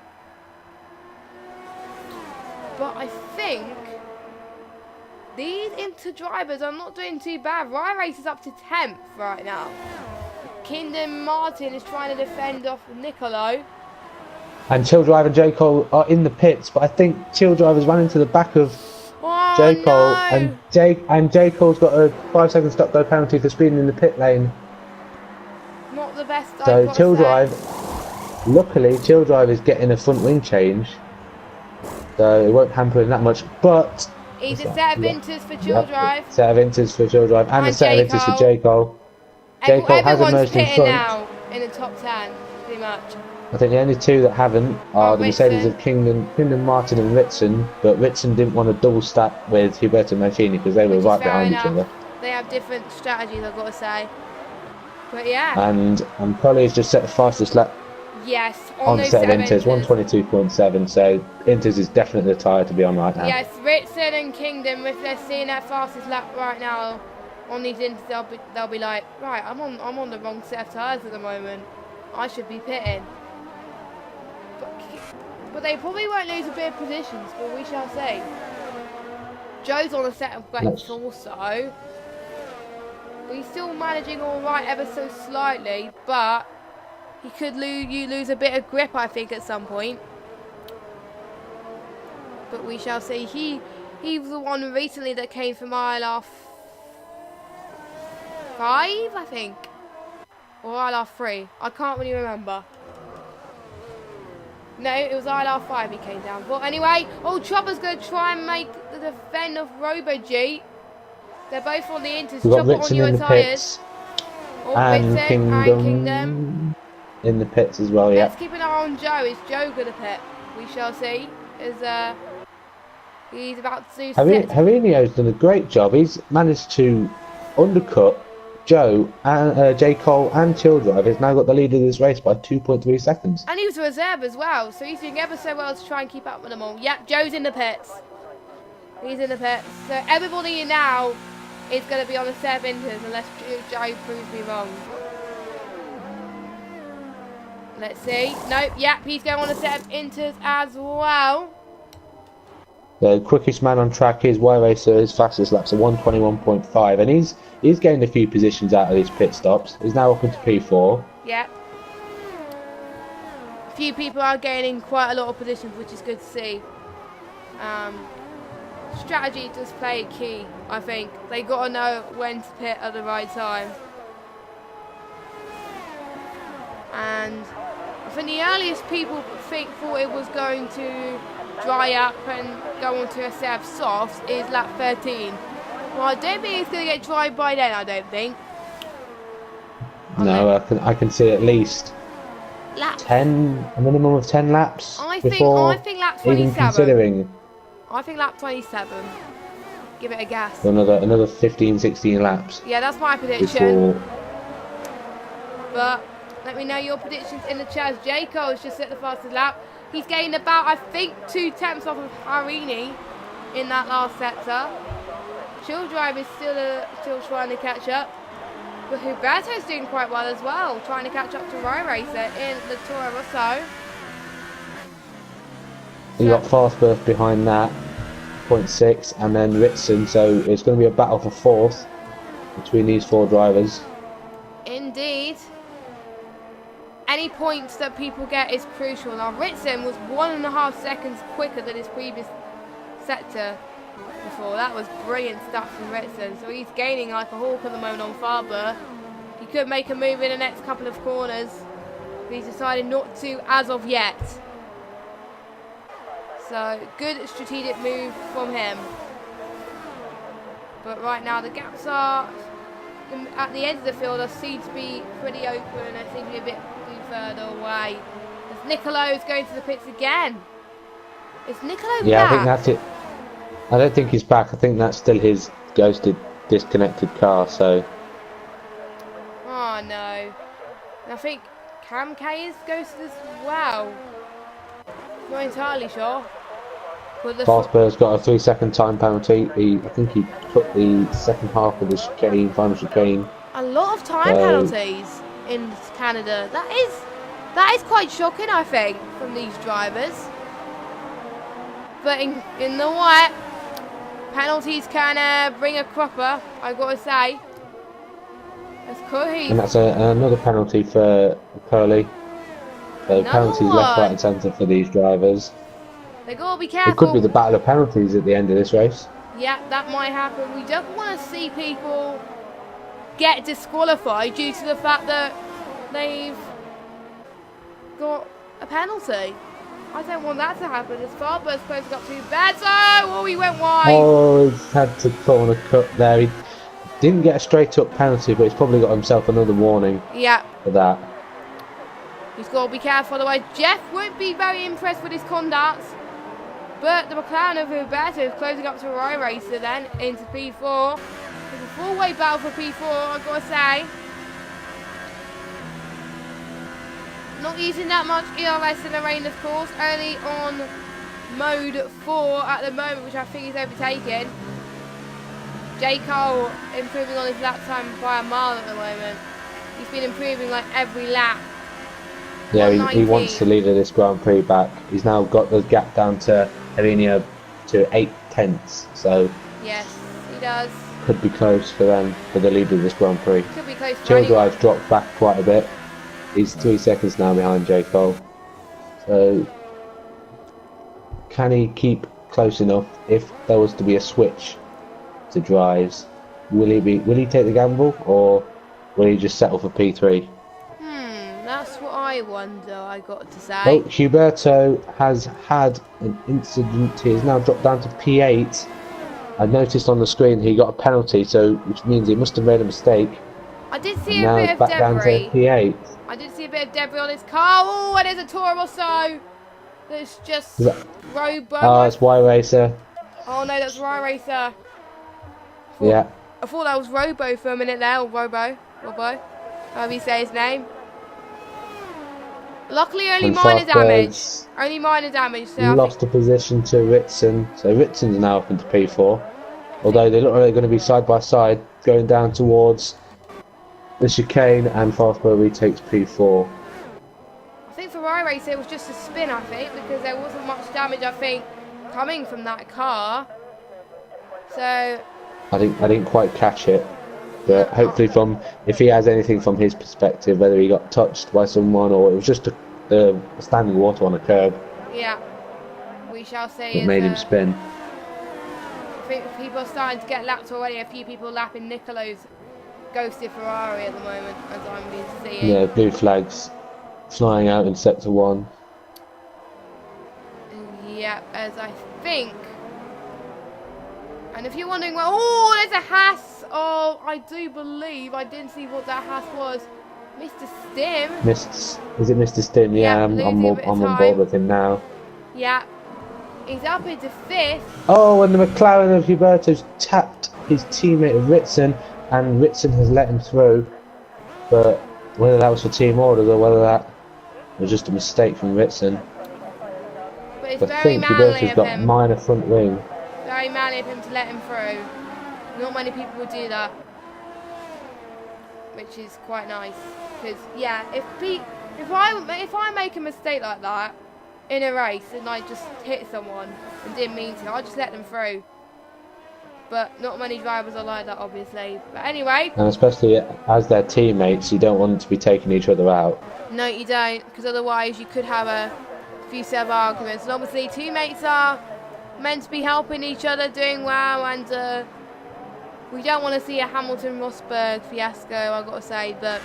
[SPEAKER 1] But I think these Inter drivers are not doing too bad. Y-Race is up to 10th right now. Kingdom Martin is trying to defend off Nicolo.
[SPEAKER 2] And Chill Drive and J. Cole are in the pits, but I think Chill Drive has run into the back of J. Cole,
[SPEAKER 1] no.
[SPEAKER 2] and J. Cole's got a 5-second stop-go penalty for speeding in the pit lane.
[SPEAKER 1] Not the best.
[SPEAKER 2] So Chill Drive, luckily Chill Drive is getting a front wing change, so it won't hamper him that much. But
[SPEAKER 1] he's a set of inters for Chill Drive.
[SPEAKER 2] Set of inters for Chill Drive and a set of inters for J. Cole. J. Cole has emerged in front.
[SPEAKER 1] Now in the top 10, pretty much.
[SPEAKER 2] I think the only two that haven't are the Mercedes of Kingdom Martin and Ritson, but Ritson didn't want to double stack with Huberto Mancini because they were right behind each other.
[SPEAKER 1] They have different strategies, I've got to say. But yeah.
[SPEAKER 2] And Colliers just set the fastest lap.
[SPEAKER 1] Yes,
[SPEAKER 2] on the set of Inters, 122.7. So Inters is definitely the tyre to be on right now.
[SPEAKER 1] Yes, Ritson and Kingdom, if they're seeing that fastest lap right now on these Inters, they'll be like, right, I'm on the wrong set of tyres at the moment. I should be pitting. But they probably won't lose a bit of positions, but we shall see. Joe's on a set of brakes also. He's still managing all right ever so slightly, but he could lose a bit of grip, I think, at some point. But we shall see. He was the one recently that came from ILR4, I think, or ILR3. I can't really remember. No, it was ILR5 he came down. But anyway, Chopper's going to try and make the defend of Robo G. They're both on the Inters. Chopper on your tyres.
[SPEAKER 2] And Kingdom in the pits as well, yeah.
[SPEAKER 1] Let's keep an eye on Joe. Is Joe going to pit? We shall see. He's about to do
[SPEAKER 2] Jarinho's done a great job. He's managed to undercut Joe and J. Cole and Chill Drive. He's now got the lead of this race by 2.3 seconds.
[SPEAKER 1] And he was a reserve as well, so he's doing ever so well to try and keep up with them all. Yep, Joe's in the pits. He's in the pits. So everybody now is going to be on a set of Inters unless Joe proves me wrong. Let's see. Nope, yep, he's going on a set of Inters as well.
[SPEAKER 2] The quickest man on track is Y-Racer. His fastest laps are 121.5, and he's gained a few positions out of these pit stops. He's now up into P4.
[SPEAKER 1] Yep. A few people are gaining quite a lot of positions, which is good to see. Strategy does play a key, I think. They got to know when to pit at the right time. And I think the earliest people thought it was going to dry up and go onto a set of softs is lap 13. Well, I don't think it's going to get dry by then, I don't think.
[SPEAKER 2] No, I can see at least a minimum of 10 laps.
[SPEAKER 1] I think lap 27.
[SPEAKER 2] Even considering.
[SPEAKER 1] I think lap 27. Give it a guess.
[SPEAKER 2] Another 15, 16 laps.
[SPEAKER 1] Yeah, that's my prediction. But let me know your predictions in the chat. J. Cole's just set the fastest lap. He's gained about, I think, 2 tenths off of Harini in that last sector. Chill Drive is still trying to catch up. But Huberto's doing quite well as well, trying to catch up to Y-Racer in the Toro Rosso.
[SPEAKER 2] You got Fast Birth behind that, 0.6, and then Ritson, so it's going to be a battle for 4th between these 4 drivers.
[SPEAKER 1] Indeed. Any points that people get is crucial. Now Ritson was 1.5 seconds quicker than his previous sector before. That was brilliant stuff from Ritson. So he's gaining like a hawk at the moment on Farber. He could make a move in the next couple of corners, but he's decided not to as of yet. So good strategic move from him. But right now the gaps are at the end of the field seem to be pretty open. They seem to be a bit too further away. As Nicolo's going to the pits again. Is Nicolo back?
[SPEAKER 2] Yeah, I think that's it. I don't think he's back. I think that's still his ghosted, disconnected car. So.
[SPEAKER 1] Oh no. And I think Cam K is ghosted as well. Not entirely sure.
[SPEAKER 2] Fastbird's got a 3-second time penalty. I think he took the second half of the chicane, final chicane.
[SPEAKER 1] A lot of time penalties in Canada. That is quite shocking, I think, from these drivers. But in the white, penalties can bring a cropper, I've got to say. That's cool.
[SPEAKER 2] And that's another penalty for Curly. So penalties left, right and centre for these drivers.
[SPEAKER 1] They gotta be careful.
[SPEAKER 2] It could be the battle of penalties at the end of this race.
[SPEAKER 1] Yeah, that might happen. We don't want to see people get disqualified due to the fact that they've got a penalty. I don't want that to happen. As Farber's closing up too bad. Oh, he went wide.
[SPEAKER 2] Oh, he's had to put on a cut there. He didn't get a straight up penalty, but he's probably got himself another warning.
[SPEAKER 1] Yeah.
[SPEAKER 2] For that.
[SPEAKER 1] He's got to be careful, otherwise Jeff won't be very impressed with his conduct. But the McLaren of Roberto is closing up to Roy Racer then into P4. It's a full-way battle for P4, I've got to say. Not using that much ERS in the rain, of course. Only on mode 4 at the moment, which I think he's overtaken. J. Cole improving on his lap time by a mile at the moment. He's been improving like every lap.
[SPEAKER 2] Yeah, he wants to lead this Grand Prix back. He's now got the gap down to Avinia to 8/10, so
[SPEAKER 1] yes, he does.
[SPEAKER 2] Could be close for them for the lead of this Grand Prix.
[SPEAKER 1] Could be close.
[SPEAKER 2] Childrive's dropped back quite a bit. He's 3 seconds now behind J. Cole. So can he keep close enough if there was to be a switch to drives? Will he take the gamble, or will he just settle for P3?
[SPEAKER 1] That's what I wonder, I got to say.
[SPEAKER 2] Oh, Huberto has had an incident. He has now dropped down to P8. I noticed on the screen he got a penalty, which means he must have made a mistake.
[SPEAKER 1] I did see a bit of
[SPEAKER 2] back down to P8.
[SPEAKER 1] I did see a bit of debris on his car. Oh, and there's a Toro Rosso. There's just Robo.
[SPEAKER 2] Oh, it's Y Racer.
[SPEAKER 1] Oh no, that's Y Racer.
[SPEAKER 2] Yeah.
[SPEAKER 1] I thought that was Robo for a minute there, or Robo, however you say his name. Luckily, only minor damage. Only minor damage. So
[SPEAKER 2] lost a position to Ritson. So Ritson's now up into P4. Although they look like they're going to be side by side, going down towards the chicane, and Fastbird retakes P4.
[SPEAKER 1] I think for my race it was just a spin, I think, because there wasn't much damage, I think, coming from that car. So
[SPEAKER 2] I didn't quite catch it. But hopefully, if he has anything from his perspective, whether he got touched by someone or it was just a standing water on a curb.
[SPEAKER 1] Yeah, we shall see.
[SPEAKER 2] It made him spin.
[SPEAKER 1] I think people are starting to get lapped already. A few people lapping Nicolo's ghosted Ferrari at the moment, as I'm being seeing.
[SPEAKER 2] Yeah, blue flags flying out in sector 1.
[SPEAKER 1] Yeah, as I think. And if you're wondering, well, oh, there's a Haas. Oh, I do believe I didn't see what that Haas was. Mr. Stim.
[SPEAKER 2] Is it Mr. Stim? Yeah, I'm on board with him now.
[SPEAKER 1] Yeah. He's up into 5th.
[SPEAKER 2] Oh, and the McLaren of Huberto's tapped his teammate Ritson, and Ritson has let him through. But whether that was for team orders or whether that was just a mistake from Ritson.
[SPEAKER 1] But it's
[SPEAKER 2] I
[SPEAKER 1] very
[SPEAKER 2] think
[SPEAKER 1] manly
[SPEAKER 2] Huberto's
[SPEAKER 1] of
[SPEAKER 2] got
[SPEAKER 1] him.
[SPEAKER 2] minor front wing.
[SPEAKER 1] Very manly of him to let him through. Not many people would do that, which is quite nice. Because yeah, if I make a mistake like that in a race and I just hit someone and didn't mean to, I'll just let them through. But not many drivers are like that, obviously. But anyway.
[SPEAKER 2] And especially as their teammates, you don't want them to be taking each other out.
[SPEAKER 1] No, you don't, because otherwise you could have a few set of arguments. And obviously, teammates are meant to be helping each other, doing well, and we don't want to see a Hamilton-Rosberg fiasco, I've got to say, but...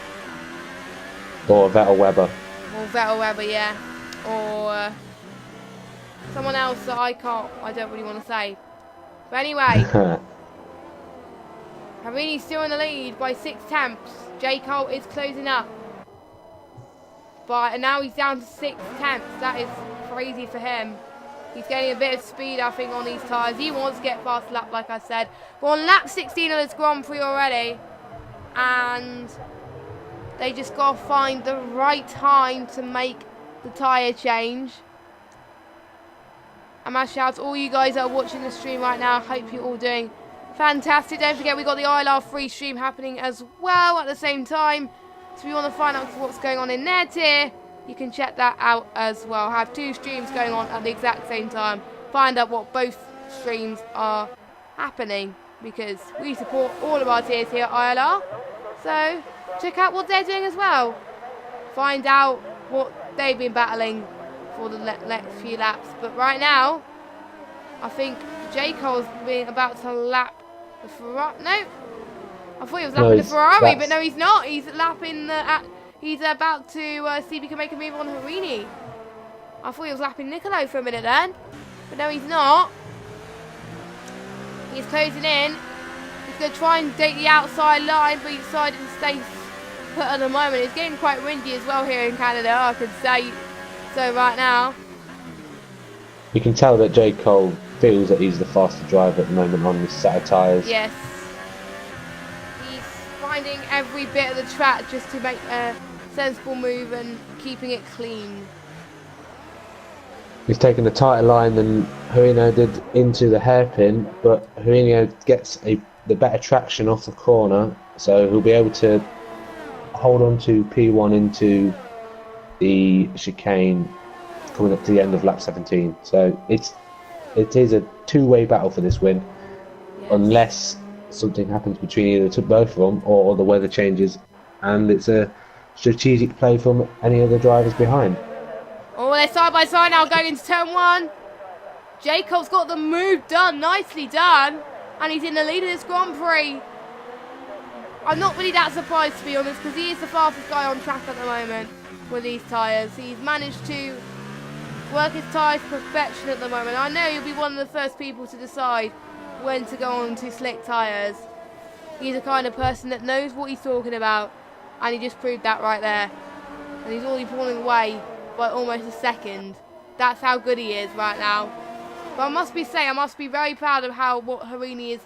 [SPEAKER 2] Or Vettel-Weber.
[SPEAKER 1] Or Vettel-Weber, yeah. Or someone else that I don't really want to say. But anyway, Harini's still in the lead by 6 tenths. J. Cole is closing up. And now he's down to 6 tenths. That is crazy for him. He's getting a bit of speed, I think, on these tyres. He wants to get fast lap, like I said. We're on lap 16 of this Grand Prix already. And they just got to find the right time to make the tyre change. And my shout out to all you guys that are watching the stream right now. Hope you're all doing fantastic. Don't forget, we've got the ILR4 stream happening as well at the same time. So if you want to find out what's going on in their tier, you can check that out as well. I have 2 streams going on at the exact same time. Find out what both streams are happening, because we support all of our tiers here at ILR. So check out what they're doing as well. Find out what they've been battling for the next few laps. But right now, I think J. Cole's been about to lap the Ferrari. No, I thought he was lapping the Ferrari, but no, he's not. He's lapping the... He's about to see if he can make a move on Harini. I thought he was lapping Nicolo for a minute then. But no, he's not. He's closing in. He's going to try and date the outside line, but he decided to stay put at the moment. It's getting quite windy as well here in Canada, I could say so right now.
[SPEAKER 2] You can tell that J. Cole feels that he's the faster driver at the moment on this set of tyres.
[SPEAKER 1] Yes. He's finding every bit of the track just to make a sensible move and keeping it clean.
[SPEAKER 2] He's taken a tighter line than Harino did into the hairpin, but Harino gets the better traction off the corner, so he'll be able to hold on to P1 into the chicane coming up to the end of lap 17. So it is a two-way battle for this win, yes, unless something happens between either both of them or the weather changes, and it's a strategic play from any other drivers behind.
[SPEAKER 1] Oh, they're side by side now going into turn 1. Jacob's got the move done, nicely done, and he's in the lead of this Grand Prix. I'm not really that surprised, to be honest, because he is the fastest guy on track at the moment with these tyres. He's managed to work his tyres to perfection at the moment. I know he'll be one of the first people to decide when to go on to slick tyres. He's the kind of person that knows what he's talking about, and he just proved that right there. And he's already pulling away by almost a second. That's how good he is right now. But I must be very proud of what Harini has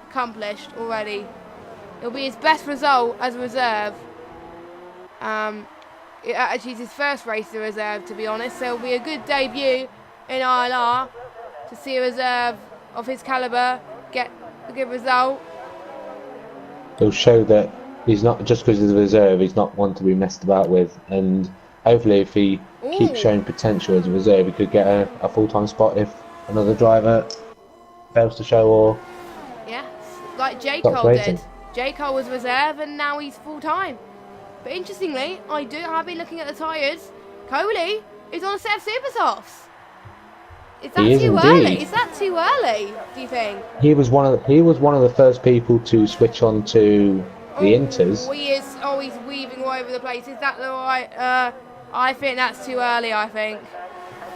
[SPEAKER 1] accomplished already. It'll be his best result as a reserve. Actually, it's his first race as a reserve, to be honest. So it'll be a good debut in ILR to see a reserve of his calibre get a good result.
[SPEAKER 2] It'll show that he's not, just because he's a reserve, he's not one to be messed about with, and hopefully if he keeps showing potential as a reserve, he could get a full-time spot if another driver fails to show or...
[SPEAKER 1] Yes, like J. Cole did. J. Cole was reserve and now he's full-time. But interestingly, I've been looking at the tyres. Coley is on a set of super softs. Is that too early? Is that too early, do you think?
[SPEAKER 2] He was one of the first people to switch on to the Inters.
[SPEAKER 1] He's weaving all over the place. Is that the right? I think that's too early, I think.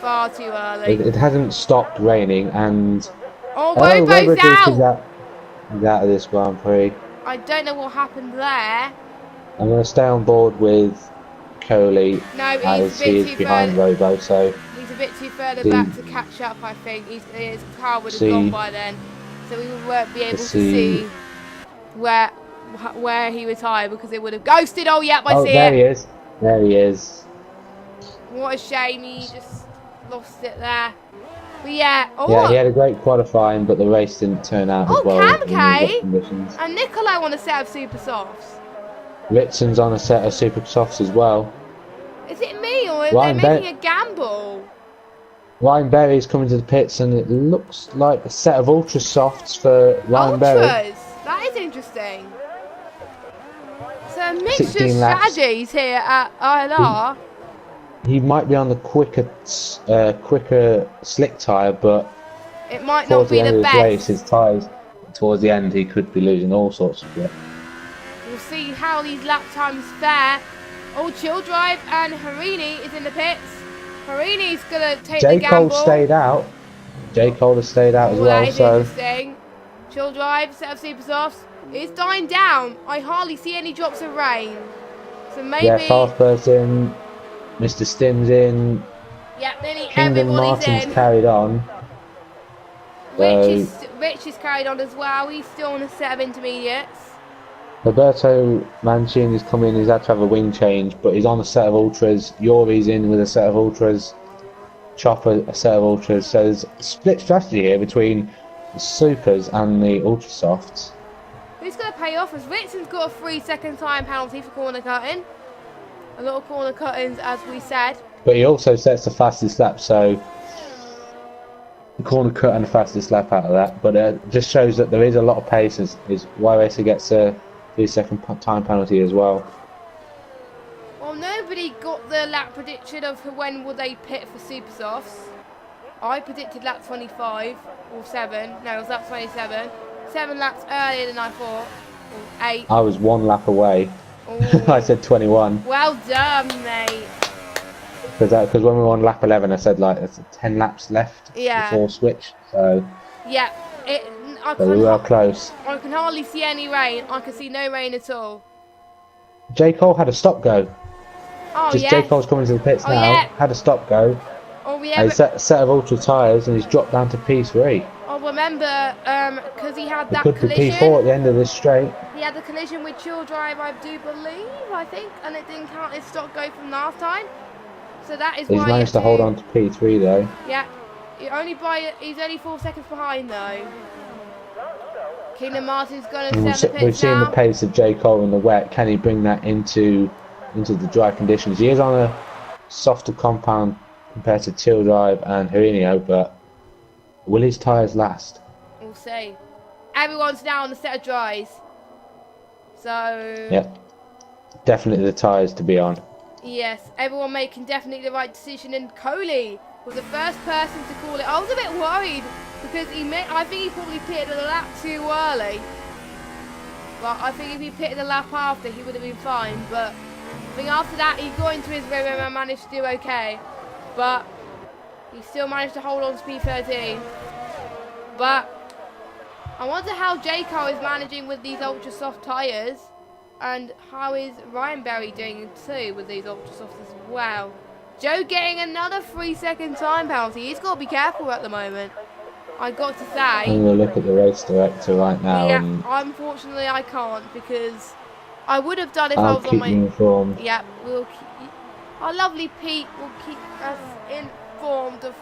[SPEAKER 1] Far too early.
[SPEAKER 2] It hasn't stopped raining, and...
[SPEAKER 1] Oh, Robo's out!
[SPEAKER 2] He's out of this Grand Prix.
[SPEAKER 1] I don't know what happened there.
[SPEAKER 2] I'm going to stay on board with Coley,
[SPEAKER 1] no,
[SPEAKER 2] as he is behind Robo, so...
[SPEAKER 1] He's a bit too further back to catch up, I think. His car would have gone by then. So we won't be able to see where he retired, because it would have ghosted. Oh, yep, I see it.
[SPEAKER 2] There he is. There he is.
[SPEAKER 1] What a shame, he just lost it there. But yeah,
[SPEAKER 2] yeah, he had a great qualifying, but the race didn't turn out as well.
[SPEAKER 1] Kamke and Nicolo on a set of super softs.
[SPEAKER 2] Ritson's on a set of super softs as well.
[SPEAKER 1] Is it me, or are they making a gamble?
[SPEAKER 2] Ryan Berry's coming to the pits, and it looks like a set of ultra softs for Ryan Berry.
[SPEAKER 1] That is interesting. So a mixture of strategies here at ILR.
[SPEAKER 2] He might be on the quicker slick tyre, but
[SPEAKER 1] It might not
[SPEAKER 2] towards
[SPEAKER 1] be
[SPEAKER 2] the end
[SPEAKER 1] the
[SPEAKER 2] of this race,
[SPEAKER 1] best.
[SPEAKER 2] his tyres, towards the end, he could be losing all sorts of grip.
[SPEAKER 1] We'll see how these lap times fare. Oh, Chill Drive and Harini is in the pits. Harini's going to take the
[SPEAKER 2] J.
[SPEAKER 1] gamble.
[SPEAKER 2] Cole stayed out. J. Cole has stayed out as well,
[SPEAKER 1] That is
[SPEAKER 2] so...
[SPEAKER 1] interesting. Chill Drive, set of super softs. It's dying down. I hardly see any drops of rain. So maybe...
[SPEAKER 2] Yeah, Carlsberg's in, Mr. Stim's in,
[SPEAKER 1] yeah, nearly
[SPEAKER 2] Kingdom
[SPEAKER 1] everybody's
[SPEAKER 2] Martin's
[SPEAKER 1] in.
[SPEAKER 2] carried on.
[SPEAKER 1] Rich is carried on as well. He's still on a set of intermediates.
[SPEAKER 2] Roberto Mancini's come in, he's had to have a wing change, but he's on a set of ultras. Yuri's in with a set of ultras. Chopper, a set of ultras. So there's a split strategy here between the supers and the ultra softs.
[SPEAKER 1] Who's going to pay off? As Ritson's got a 3-second time penalty for corner cutting. A lot of corner cuttings, as we said.
[SPEAKER 2] But he also sets the fastest lap, so the corner cut and the fastest lap out of that. But it just shows that there is a lot of pace as Y-Racer gets a 3-second time penalty as well.
[SPEAKER 1] Well, nobody got the lap prediction of when will they pit for super softs. I predicted lap 25 or 7. No, it was lap 27. 7 laps earlier than I thought. Or 8.
[SPEAKER 2] I was 1 lap away. I said 21.
[SPEAKER 1] Well done, mate.
[SPEAKER 2] Because when we were on lap 11, I said like there's 10 laps left before switch. So
[SPEAKER 1] yeah,
[SPEAKER 2] so we were close.
[SPEAKER 1] I can hardly see any rain. I can see no rain at all.
[SPEAKER 2] J. Cole had a stop go.
[SPEAKER 1] Oh,
[SPEAKER 2] Just
[SPEAKER 1] yes.
[SPEAKER 2] J. Cole's coming to the pits now.
[SPEAKER 1] Yeah.
[SPEAKER 2] Had a stop go.
[SPEAKER 1] Oh, yeah.
[SPEAKER 2] And he's set a set of ultra tyres and he's dropped down to P3.
[SPEAKER 1] I remember because he had
[SPEAKER 2] It
[SPEAKER 1] that
[SPEAKER 2] could be
[SPEAKER 1] collision.
[SPEAKER 2] P4 at the end of this straight.
[SPEAKER 1] He had the collision with Chill Drive, I do believe, I think, and it didn't count his stop go from last time. So that is
[SPEAKER 2] He's
[SPEAKER 1] why
[SPEAKER 2] managed to hold on to P3 though.
[SPEAKER 1] Yeah, he's only 4 seconds behind though. Kingdom Martin's gonna set the pits
[SPEAKER 2] We've seen
[SPEAKER 1] now.
[SPEAKER 2] the pace of J. Cole in the wet. Can he bring that into the dry conditions? He is on a softer compound compared to Chill Drive and Harinio, but will his tyres last?
[SPEAKER 1] We'll see. Everyone's now on the set of dries. So
[SPEAKER 2] Yep. Definitely the tyres to be on.
[SPEAKER 1] yes, everyone making definitely the right decision, and Coley was the first person to call it. I was a bit worried because I think he probably pitted a lap too early. But I think if he pitted a lap after, he would have been fine. But I think after that, he got into his rhythm and managed to do okay. But he still managed to hold on to P13. But I wonder how J. Cole is managing with these ultra soft tyres. And how is Ryan Berry doing too with these ultra softs as well? Joe getting another 3-second time penalty. He's got to be careful at the moment, I got to say.
[SPEAKER 2] I'm going to look at the race director right now.
[SPEAKER 1] Yeah,
[SPEAKER 2] and
[SPEAKER 1] unfortunately I can't because I would have done if
[SPEAKER 2] I'll
[SPEAKER 1] I was
[SPEAKER 2] keep
[SPEAKER 1] on my...
[SPEAKER 2] you informed.
[SPEAKER 1] Yeah, we'll keep... Our lovely Pete will keep us informed of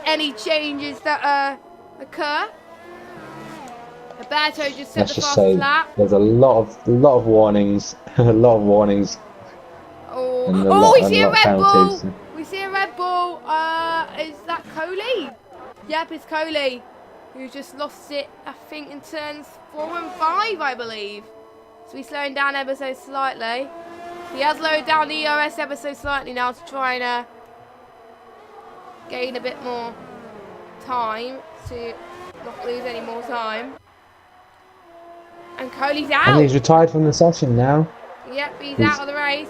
[SPEAKER 1] any changes that occur. Roberto just set
[SPEAKER 2] Let's
[SPEAKER 1] the
[SPEAKER 2] just
[SPEAKER 1] fastest
[SPEAKER 2] say
[SPEAKER 1] lap.
[SPEAKER 2] there's a lot of warnings, a lot of warnings. And
[SPEAKER 1] We see a Red
[SPEAKER 2] penalties.
[SPEAKER 1] Bull. We see a Red Bull. Is that Coley? Yep, it's Coley, who just lost it, I think, in turns 4 and 5, I believe. So he's slowing down ever so slightly. He has lowered down the ERS ever so slightly now to try and gain a bit more time to not lose any more time. And Coley's out.
[SPEAKER 2] And he's retired from the session now.
[SPEAKER 1] Yep, he's out of the race.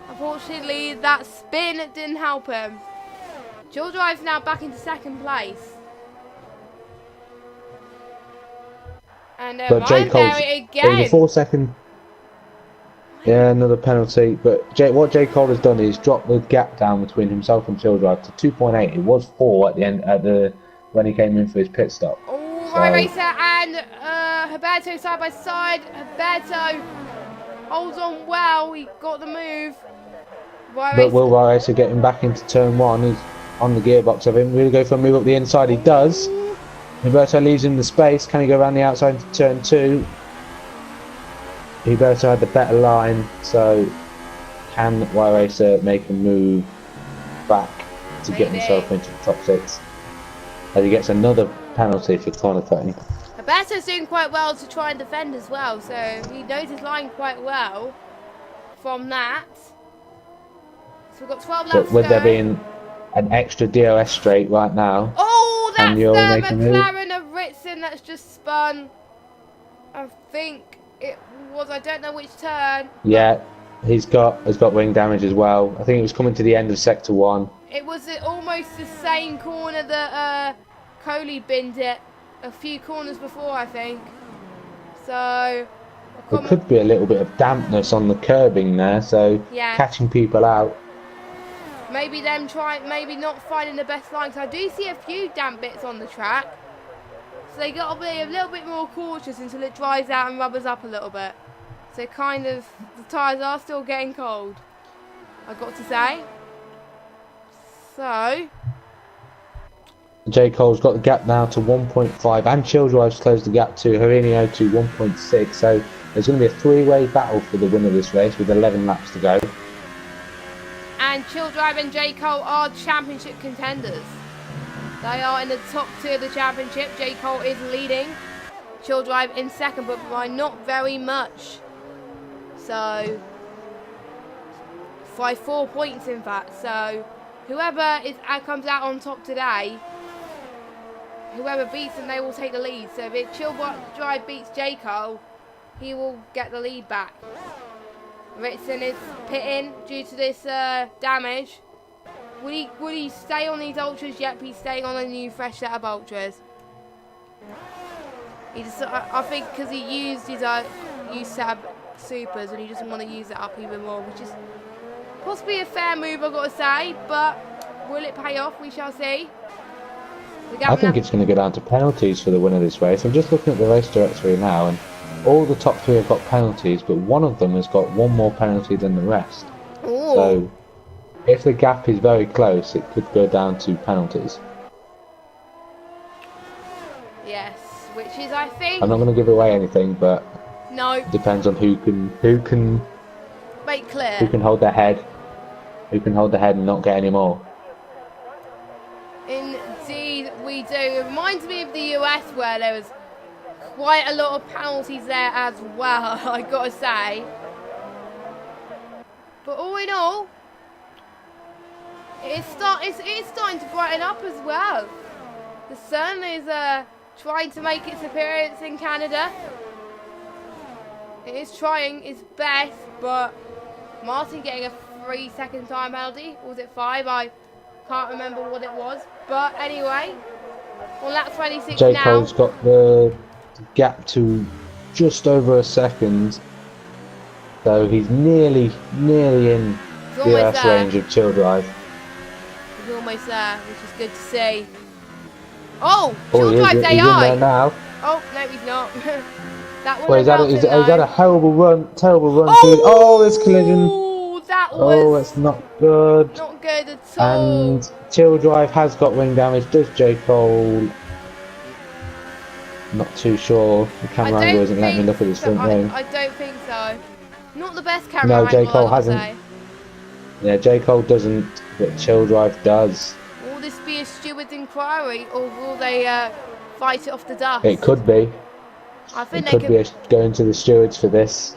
[SPEAKER 1] Unfortunately, that spin didn't help him. Chill Drive's now back into 2nd place. And
[SPEAKER 2] But J.
[SPEAKER 1] Ryan
[SPEAKER 2] Cole's
[SPEAKER 1] Berry
[SPEAKER 2] it was a
[SPEAKER 1] again.
[SPEAKER 2] 4-second. Yeah, another penalty. But what J. Cole has done is dropped the gap down between himself and Chill Drive to 2.8. It was 4 at the end when he came in for his pit stop.
[SPEAKER 1] Oh, Ryan Racer and Roberto side by side. Roberto holds on well. He got the move.
[SPEAKER 2] But will Racer get him back into turn 1? He's on the gearbox of him. Will he go for a move up the inside? He does. Roberto leaves him the space. Can he go around the outside into turn 2? Roberto had the better line, so can Y-Racer make a move back to get himself into the top 6? As he gets another penalty for corner cutting.
[SPEAKER 1] Roberto's doing quite well to try and defend as well, so he knows his line quite well from that. So we've got 12 laps
[SPEAKER 2] But with
[SPEAKER 1] to
[SPEAKER 2] there
[SPEAKER 1] go.
[SPEAKER 2] being an extra DRS straight right now.
[SPEAKER 1] Oh, that's
[SPEAKER 2] Can you
[SPEAKER 1] the
[SPEAKER 2] make a move?
[SPEAKER 1] McLaren of Ritson that's just spun. I think it was, I don't know which turn.
[SPEAKER 2] Yeah, he's got wing damage as well. I think it was coming to the end of sector 1.
[SPEAKER 1] It was almost the same corner that Coley binned it a few corners before, I think. So,
[SPEAKER 2] There could be a little bit of dampness on the curbing there, so
[SPEAKER 1] yeah,
[SPEAKER 2] catching people out.
[SPEAKER 1] maybe them maybe not finding the best line. Because I do see a few damp bits on the track. So they got to be a little bit more cautious until it dries out and rubbers up a little bit. So kind of, the tyres are still getting cold, I've got to say. So,
[SPEAKER 2] J. Cole's got the gap now to 1.5, and Childrive's closed the gap to Herenio to 1.6. So there's going to be a three-way battle for the win of this race with 11 laps to go.
[SPEAKER 1] and Childrive and J. Cole are championship contenders. They are in the top 2 of the championship. J. Cole is leading. Childrive in second, but by not very much. So, by 4 points in fact. So, whoever comes out on top today, whoever beats them, they will take the lead. So if Childrive beats J. Cole, he will get the lead back. Ritson is pitting due to this damage. Would he stay on these ultras? Yep, he's staying on a new fresh set of ultras. I think because he used his set of supers and he doesn't want to use it up even more, which is possibly a fair move, I've got to say, but will it pay off? We shall see.
[SPEAKER 2] I think it's going to go down to penalties for the winner of this race. I'm just looking at the race directory now, and all the top 3 have got penalties, but one of them has got one more penalty than the rest.
[SPEAKER 1] Ooh.
[SPEAKER 2] So if the gap is very close, it could go down to penalties.
[SPEAKER 1] Yes, which is, I think,
[SPEAKER 2] I'm not going to give away anything, but
[SPEAKER 1] no,
[SPEAKER 2] it depends on who can
[SPEAKER 1] make clear.
[SPEAKER 2] who can hold their head, and not get any more.
[SPEAKER 1] Indeed, we do. It reminds me of the US where there was quite a lot of penalties there as well, I gotta say. But all in all, it's starting to brighten up as well. The sun is trying to make its appearance in Canada. It is trying its best, but Martin getting a 3-second time penalty. Or was it 5? I can't remember what it was. But anyway, on lap 26
[SPEAKER 2] J.
[SPEAKER 1] now.
[SPEAKER 2] Cole's got the gap to just over a second, so he's nearly in the Earth range of Childrive.
[SPEAKER 1] He's almost there, which is good to see. Oh,
[SPEAKER 2] He's
[SPEAKER 1] Childrive's
[SPEAKER 2] in
[SPEAKER 1] AI.
[SPEAKER 2] there now.
[SPEAKER 1] Oh, no, he's not. That
[SPEAKER 2] Well, he's had a terrible run through. Oh, this collision.
[SPEAKER 1] That was
[SPEAKER 2] Oh, it's not good.
[SPEAKER 1] not good at all.
[SPEAKER 2] And Childrive has got wing damage. Does J. Cole? Not too sure. The camera angle isn't letting me look at his front wing.
[SPEAKER 1] I don't think so. Not the best camera
[SPEAKER 2] No,
[SPEAKER 1] angle,
[SPEAKER 2] J. Cole
[SPEAKER 1] I would
[SPEAKER 2] hasn't.
[SPEAKER 1] say.
[SPEAKER 2] Yeah, J. Cole doesn't, but Childrive does.
[SPEAKER 1] Will this be a steward's inquiry, or will they fight it off the dust?
[SPEAKER 2] It could be.
[SPEAKER 1] I think
[SPEAKER 2] It
[SPEAKER 1] they
[SPEAKER 2] could be going to the stewards for this.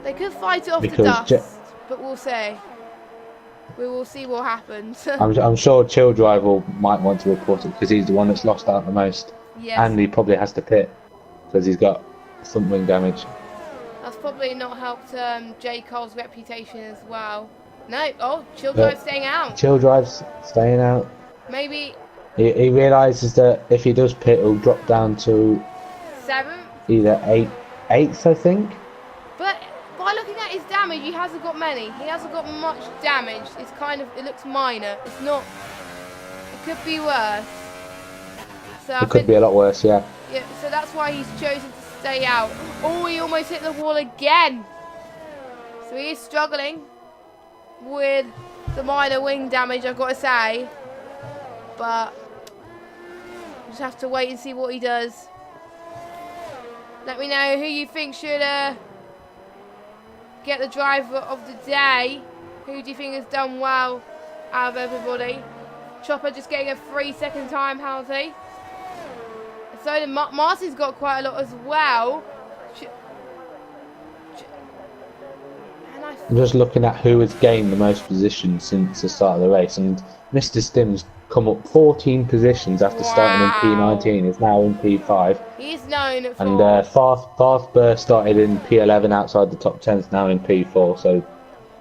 [SPEAKER 1] They could fight it off the
[SPEAKER 2] Because
[SPEAKER 1] dust, but we'll see. We will see what happens.
[SPEAKER 2] I'm sure Childrive might want to report it because he's the one that's lost out the most.
[SPEAKER 1] Yes.
[SPEAKER 2] And he probably has to pit because he's got front wing damage.
[SPEAKER 1] That's probably not helped J. Cole's reputation as well. No, oh, Childrive's staying out.
[SPEAKER 2] Childrive's staying out.
[SPEAKER 1] Maybe
[SPEAKER 2] He realises that if he does pit, he'll drop down to
[SPEAKER 1] 7th.
[SPEAKER 2] either 8th, I think.
[SPEAKER 1] But by looking at his damage, he hasn't got many. He hasn't got much damage. It looks minor. It's not. It could be worse. So
[SPEAKER 2] It could be a lot worse, yeah.
[SPEAKER 1] Yeah, so that's why he's chosen to stay out. Oh, he almost hit the wall again. So he is struggling with the minor wing damage, I've got to say. But we'll just have to wait and see what he does. Let me know who you think should get the driver of the day. Who do you think has done well out of everybody? Chopper just getting a 3-second time penalty. So Martin's got quite a lot as well.
[SPEAKER 2] I'm just looking at who has gained the most positions since the start of the race, and Mr. Stim's come up 14 positions after starting in P19. Is now in P5.
[SPEAKER 1] He's known for...
[SPEAKER 2] And Fast Burst started in P11 outside the top 10, now in P4. So,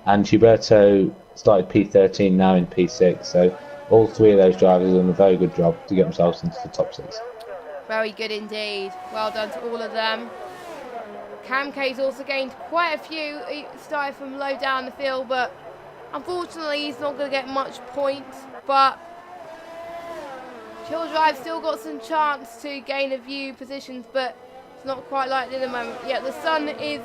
[SPEAKER 2] and Huberto started P13, now in P6. So all three of those drivers have done a very good job to get themselves into the top 6.
[SPEAKER 1] Very good indeed. Well done to all of them. Cam K's also gained quite a few. He started from low down the field, but unfortunately he's not going to get much points. But Chill Drive still got some chance to gain a few positions, but it's not quite likely at the moment. Yeah, the sun is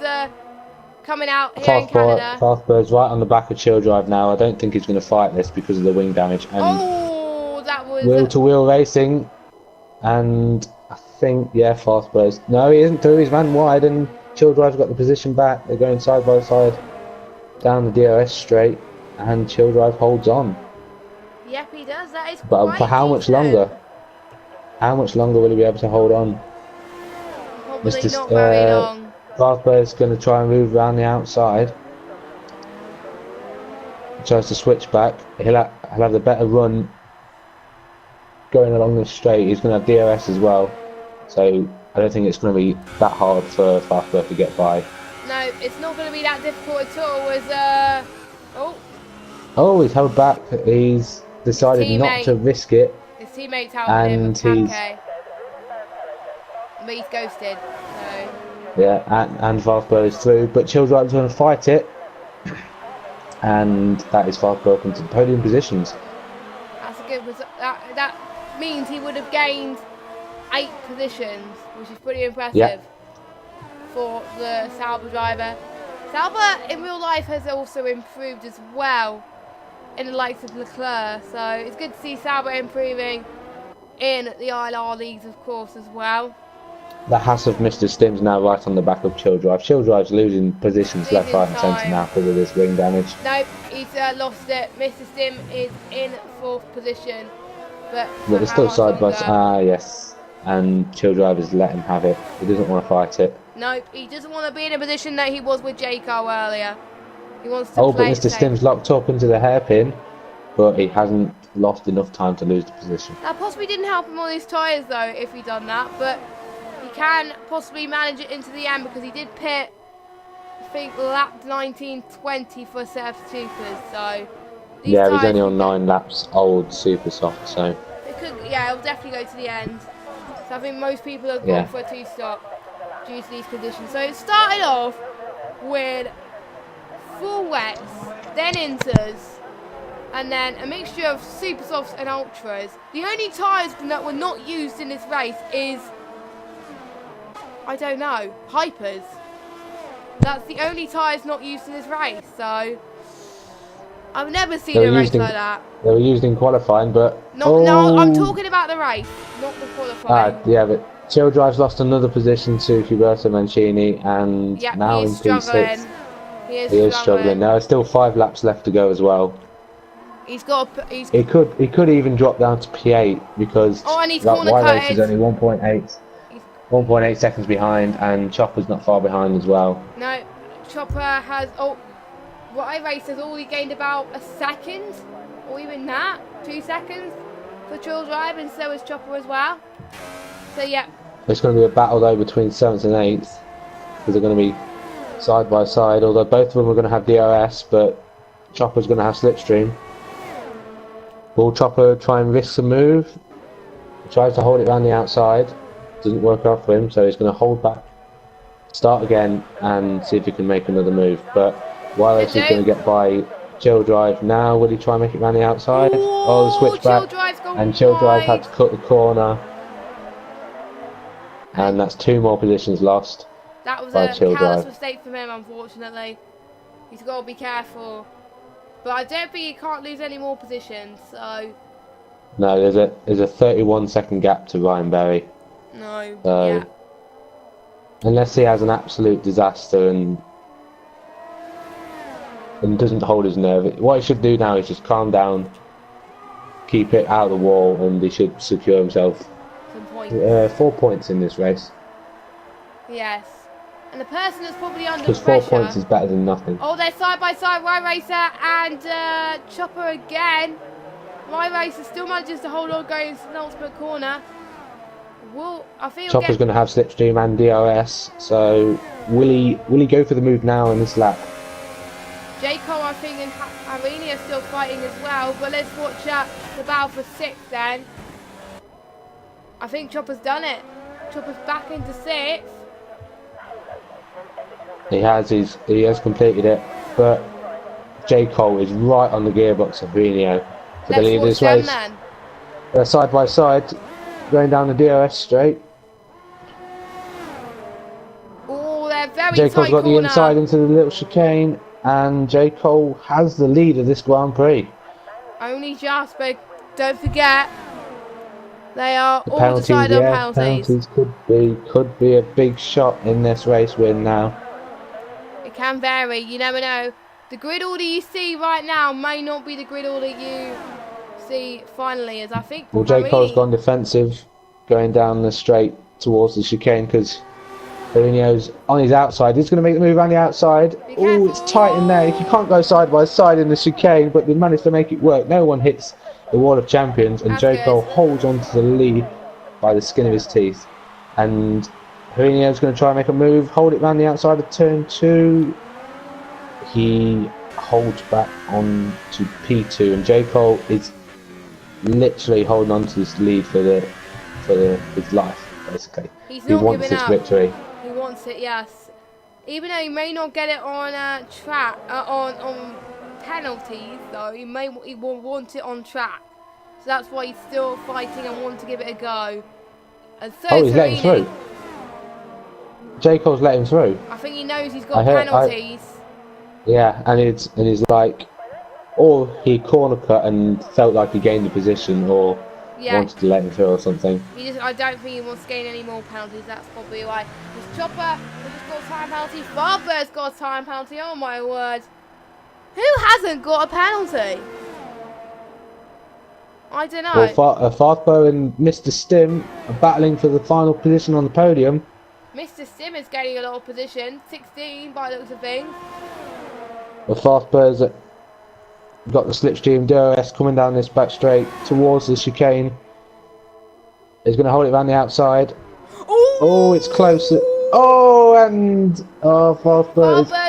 [SPEAKER 1] coming out here in Canada.
[SPEAKER 2] Fastbird's right on the back of Chill Drive now. I don't think he's going to fight this because of the wing damage. And
[SPEAKER 1] that was...
[SPEAKER 2] Wheel-to-wheel racing. And I think, yeah, Fastbird's... No, he isn't through. He's ran wide and Chill Drive's got the position back. They're going side by side down the DRS straight. And Chill Drive holds on.
[SPEAKER 1] Yep, he does. That is
[SPEAKER 2] But for how much longer? How much longer will he be able to hold on?
[SPEAKER 1] Probably not very long.
[SPEAKER 2] Fastbird's going to try and move around the outside. He tries to switch back. He'll have the better run going along the straight. He's going to have DRS as well. So I don't think it's going to be that hard for Fastbird to get by.
[SPEAKER 1] No, it's not going to be that difficult at all. As
[SPEAKER 2] Oh, he's held back. He's decided not to risk it.
[SPEAKER 1] His teammates helping him. But he's ghosted. So.
[SPEAKER 2] Yeah, and Fastbird is through, but Chill Drive's going to fight it. And that is Fastbird into the podium positions.
[SPEAKER 1] That's a good result. That means he would have gained 8 positions, which is pretty impressive for the Sauber driver. Sauber in real life has also improved as well in the likes of Leclerc, so it's good to see Sauber improving in the ILR leagues, of course, as well.
[SPEAKER 2] The Haas of Mr. Stim's now right on the back of Chill Drive. Chill Drive's losing positions left, right and centre now because of this wing damage.
[SPEAKER 1] Nope, he's lost it. Mr. Stim is in 4th position. But
[SPEAKER 2] they're still side by side. Yes. And Chill Drive has let him have it. He doesn't want to fight it.
[SPEAKER 1] Nope, he doesn't want to be in a position that he was with Jayco earlier. He wants to
[SPEAKER 2] but Mr. Stim's locked up into the hairpin, but he hasn't lost enough time to lose the position.
[SPEAKER 1] That possibly didn't help him on his tyres though, if he'd done that, but he can possibly manage it into the end because he did pit, I think, lap 19-20 for a set of supers, so...
[SPEAKER 2] Yeah, he's only on 9 laps old super soft, so...
[SPEAKER 1] It could, yeah, it'll definitely go to the end. So I think most people have gone for a 2-stop due to these conditions. So it started off with full wets, then inters, and then a mixture of super softs and ultras. The only tyres that were not used in this race is, I don't know, hypers. That's the only tyres not used in this race, so I've never seen a race like that.
[SPEAKER 2] They were used in qualifying, but...
[SPEAKER 1] No, I'm talking about the race, not the qualifying.
[SPEAKER 2] Yeah, but Chill Drive's lost another position to Huberto Mancini, and now in P6. He is struggling. Now there's still 5 laps left to go as well.
[SPEAKER 1] He
[SPEAKER 2] could even drop down to P8 because that Y race is only 1.8 seconds behind, and Chopper's not far behind as well.
[SPEAKER 1] No, Chopper has Y race has only gained about a second, or even that, 2 seconds for Chill Drive, and so is Chopper as well. So yeah.
[SPEAKER 2] It's going to be a battle though between 7th and 8th because they're going to be side by side, although both of them are going to have DRS, but Chopper's going to have slipstream. Will Chopper try and risk a move? He tries to hold it around the outside, doesn't work out for him, so he's going to hold back, start again, and see if he can make another move. But Wireless is going to get by Chill Drive now. Will he try and make it around the outside? The switch back, and Chill Drive had to cut the corner, and that's 2 more positions lost.
[SPEAKER 1] That was a careless mistake from him, unfortunately. He's got to be careful. But I don't think he can't lose any more positions, so...
[SPEAKER 2] No, there's a 31-second gap to Ryan Berry.
[SPEAKER 1] No,
[SPEAKER 2] so, unless he has an absolute disaster and doesn't hold his nerve, what he should do now is just calm down, keep it out of the wall, and he should secure himself
[SPEAKER 1] some points.
[SPEAKER 2] 4 points in this race.
[SPEAKER 1] Yes. And the person that's probably under
[SPEAKER 2] pressure... Because 4 points is better than nothing.
[SPEAKER 1] Oh, they're side by side, Y Racer and Chopper again. My racer still manages to hold on going into the ultimate corner. I think
[SPEAKER 2] Chopper's going to have slipstream and DRS, so will he go for the move now in this lap?
[SPEAKER 1] J. Cole, I think, and Irene are still fighting as well, but let's watch the battle for 6th then. I think Chopper's done it. Chopper's back into 6th.
[SPEAKER 2] He has completed it, but J. Cole is right on the gearbox of Renio for the lead of this race. They're side by side, going down the DRS straight.
[SPEAKER 1] Oh, they're very
[SPEAKER 2] J. Cole's got
[SPEAKER 1] corner.
[SPEAKER 2] the inside into the little chicane, and J. Cole has the lead of this Grand Prix.
[SPEAKER 1] Only just, but don't forget, they are all decided on penalties.
[SPEAKER 2] Could be a big shot in this race win now.
[SPEAKER 1] It can vary, you never know. The grid order you see right now may not be the grid order you see finally, as I think.
[SPEAKER 2] Well, J. Cole's gone defensive, going down the straight towards the chicane because Mourinho's on his outside. He's going to make the move around the outside. Oh, it's tight in there. You can't go side by side in the chicane, but they managed to make it work. No one hits the wall of champions, and J. Cole holds on to the lead by the skin of his teeth. And Mourinho's going to try and make a move, hold it around the outside of turn 2. He holds back on to P2, and J. Cole is literally holding on to this lead for his life, basically.
[SPEAKER 1] He
[SPEAKER 2] wants this victory.
[SPEAKER 1] He wants it, yes. Even though he may not get it on on penalties, though, he will want it on track. So that's why he's still fighting and wants to give it a go. And so
[SPEAKER 2] he's letting through. J. Cole's letting through.
[SPEAKER 1] I think he knows he's got penalties.
[SPEAKER 2] Yeah, and he's like, or he corner cut and felt like he gained the position, or wanted to let him through or something.
[SPEAKER 1] I don't think he wants to gain any more penalties. That's probably why. This Chopper has got a time penalty. Farber's got a time penalty. Oh my word! Who hasn't got a penalty? I don't know.
[SPEAKER 2] Well, Farber and Mr. Stim are battling for the final position on the podium.
[SPEAKER 1] Mr. Stim is gaining a lot of position. 16 by the looks of things.
[SPEAKER 2] Well, Farber's got the slipstream DRS coming down this back straight towards the chicane. He's going to hold it around the outside.
[SPEAKER 1] Ooh.
[SPEAKER 2] Oh, it's close. Farber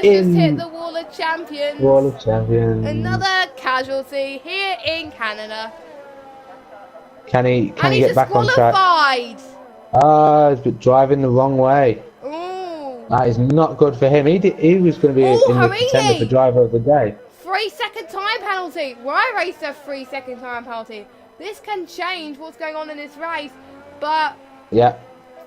[SPEAKER 2] is in.
[SPEAKER 1] Just hit the wall of champions.
[SPEAKER 2] Wall of champions.
[SPEAKER 1] Another casualty here in Canada.
[SPEAKER 2] Can he get back on track? He's been driving the wrong way.
[SPEAKER 1] Ooh.
[SPEAKER 2] That is not good for him. He was going to be in the contender for driver of the day.
[SPEAKER 1] 3-second time penalty. Why race a 3-second time penalty? This can change what's going on in this race, but
[SPEAKER 2] yeah,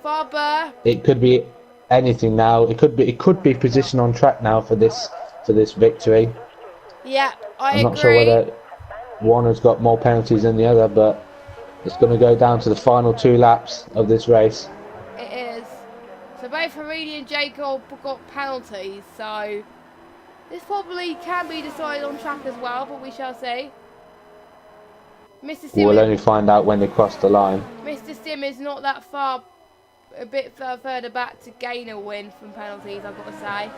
[SPEAKER 1] Farber.
[SPEAKER 2] It could be anything now. It could be position on track now for this victory.
[SPEAKER 1] Yeah, I agree.
[SPEAKER 2] I'm not sure whether one has got more penalties than the other, but it's going to go down to the final 2 laps of this race.
[SPEAKER 1] It is. So both Harini and Jacob got penalties, so this probably can be decided on track as well, but we shall see. Mr. Sim,
[SPEAKER 2] we'll only find out when they cross the line.
[SPEAKER 1] Mr. Sim is not that far, a bit further back to gain a win from penalties, I've got to say.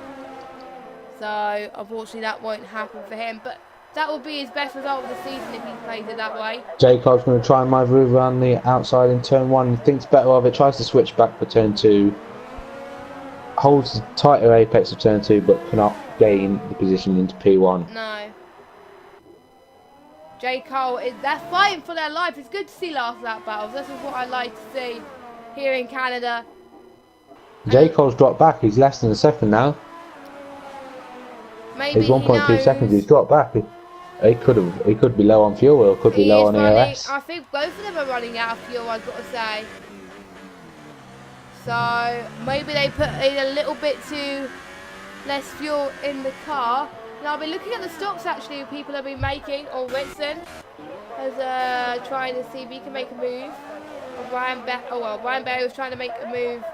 [SPEAKER 1] So unfortunately that won't happen for him, but that will be his best result of the season if he plays it that way.
[SPEAKER 2] Jacob's going to try and move around the outside in turn 1. Thinks better of it. Tries to switch back for turn 2. Holds the tighter apex of turn 2, but cannot gain the position into P1.
[SPEAKER 1] No. J. Cole, they're fighting for their life. It's good to see last lap battles. This is what I like to see here in Canada.
[SPEAKER 2] J. Cole's dropped back. He's less than a second now.
[SPEAKER 1] Maybe
[SPEAKER 2] he's 1.2 seconds. He's dropped back. He could be low on fuel, or could be low on EOS.
[SPEAKER 1] I think both of them are running out of fuel, I've got to say. So maybe they put in a little bit too less fuel in the car. Now I've been looking at the stops actually people have been making. Or Ritson is trying to see if he can make a move. Or Ryan Berry was trying to make a move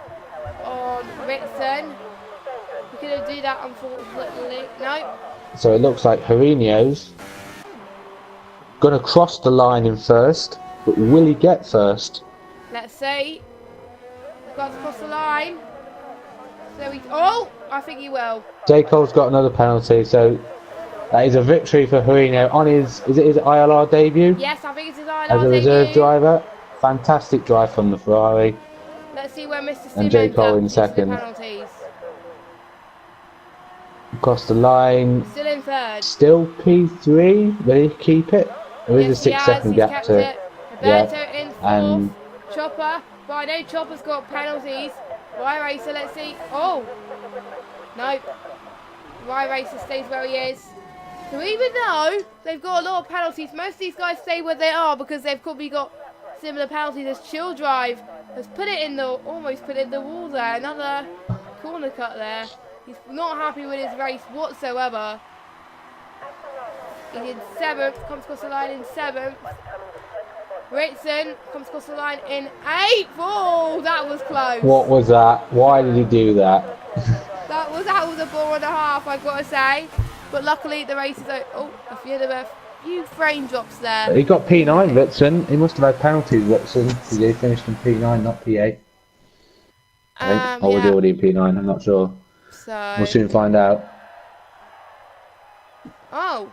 [SPEAKER 1] on Ritson. He couldn't do that unfortunately. No.
[SPEAKER 2] So it looks like Harinio's gonna cross the line in first, but will he get first?
[SPEAKER 1] Let's see. He's got to cross the line. So I think he will.
[SPEAKER 2] J. Cole's got another penalty, so That is a victory for Huino on his ILR debut
[SPEAKER 1] Yes, I think it's his ILR
[SPEAKER 2] as a reserve
[SPEAKER 1] debut.
[SPEAKER 2] driver. Fantastic drive from the Ferrari.
[SPEAKER 1] Let's see where Mr.
[SPEAKER 2] And
[SPEAKER 1] Sim
[SPEAKER 2] J.
[SPEAKER 1] ends
[SPEAKER 2] Cole
[SPEAKER 1] up
[SPEAKER 2] in
[SPEAKER 1] due to the
[SPEAKER 2] second.
[SPEAKER 1] penalties.
[SPEAKER 2] Across the line.
[SPEAKER 1] Still in third.
[SPEAKER 2] Still P3. Will he keep it? There is
[SPEAKER 1] Yes,
[SPEAKER 2] a
[SPEAKER 1] he
[SPEAKER 2] 6
[SPEAKER 1] has.
[SPEAKER 2] second
[SPEAKER 1] He's
[SPEAKER 2] gap
[SPEAKER 1] kept
[SPEAKER 2] to.
[SPEAKER 1] it.
[SPEAKER 2] Yeah.
[SPEAKER 1] Roberto in fourth.
[SPEAKER 2] And
[SPEAKER 1] Chopper. But I know Chopper's got penalties. Rye Racer, let's see. Oh! Nope. Rye Racer stays where he is. So even though they've got a lot of penalties, most of these guys stay where they are because they've probably got similar penalties as Chill Drive has put it in the, almost put it in the wall there. Another corner cut there. He's not happy with his race whatsoever. He's in 7th, comes across the line in 7th. Ritson comes across the line in 8th. Oh, that was close.
[SPEAKER 2] what was that? Why did he do that?
[SPEAKER 1] That was a ball and a half, I've got to say. But luckily the race is over. Oh, a few frame drops there.
[SPEAKER 2] He got P9, Ritson. He must have had penalties, Ritson, because he finished in P9, not P8. I think. Or was he already in P9? I'm not sure.
[SPEAKER 1] So
[SPEAKER 2] We'll soon find out.
[SPEAKER 1] Oh.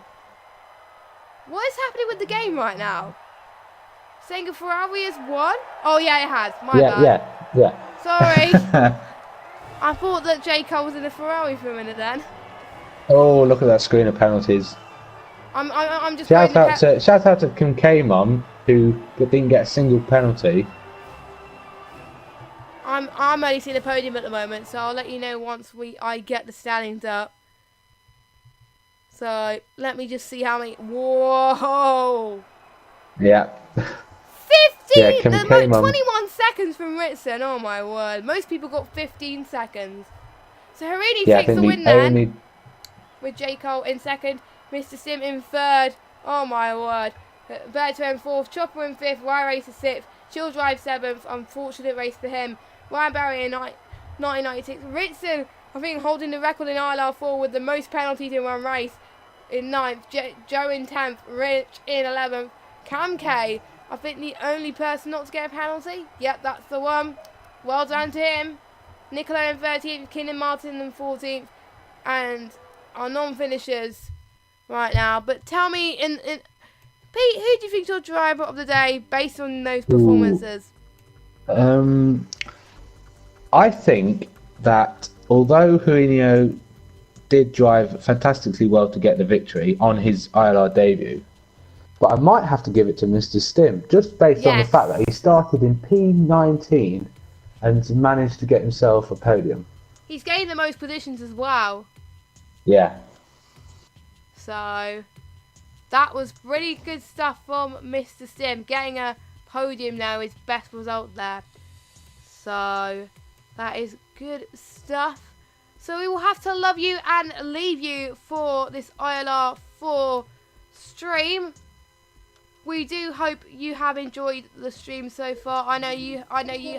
[SPEAKER 1] What is happening with the game right now? Saying a Ferrari has won? Oh yeah, it has. My bad.
[SPEAKER 2] Yeah.
[SPEAKER 1] Sorry. I thought that J. Cole was in a Ferrari for a minute then.
[SPEAKER 2] Oh, look at that screen of penalties.
[SPEAKER 1] I'm just
[SPEAKER 2] Shout out to Kim K Mum, who didn't get a single penalty.
[SPEAKER 1] I'm only seeing the podium at the moment, so I'll let you know once I get the standings up. So let me just see how many. Whoa!
[SPEAKER 2] Yeah.
[SPEAKER 1] 15.
[SPEAKER 2] Yeah, Kim K Mum.
[SPEAKER 1] 21 seconds from Ritson. Oh my word! Most people got 15 seconds. So Harini takes the win then. With J. Cole in 2nd, Mr. Sim in 3rd. Oh my word! Berto in 4th, Chopper in 5th, Rye Racer 6th, Chill Drive 7th. Unfortunate race for him. Ryan Barry in 1996. Ritson, I think, holding the record in ILR4 with the most penalties in one race in 9th. Joe in 10th. Rich in 11th. Cam K, I think the only person not to get a penalty. Yep, that's the one. Well done to him. Nicola in 13th. Keenan Martin in 14th. And our non-finishers right now. But tell me, Pete, who do you think's your driver of the day based on those performances?
[SPEAKER 2] I think that although Juninho did drive fantastically well to get the victory on his ILR debut, but I might have to give it to Mr. Stim, just based on the fact that he started in P19 and managed to get himself a podium.
[SPEAKER 1] He's gained the most positions as well.
[SPEAKER 2] Yeah.
[SPEAKER 1] So that was pretty good stuff from Mr. Stim. Getting a podium now, his best result there. So that is good stuff. So we will have to love you and leave you for this ILR4 stream. We do hope you have enjoyed the stream so far. I know you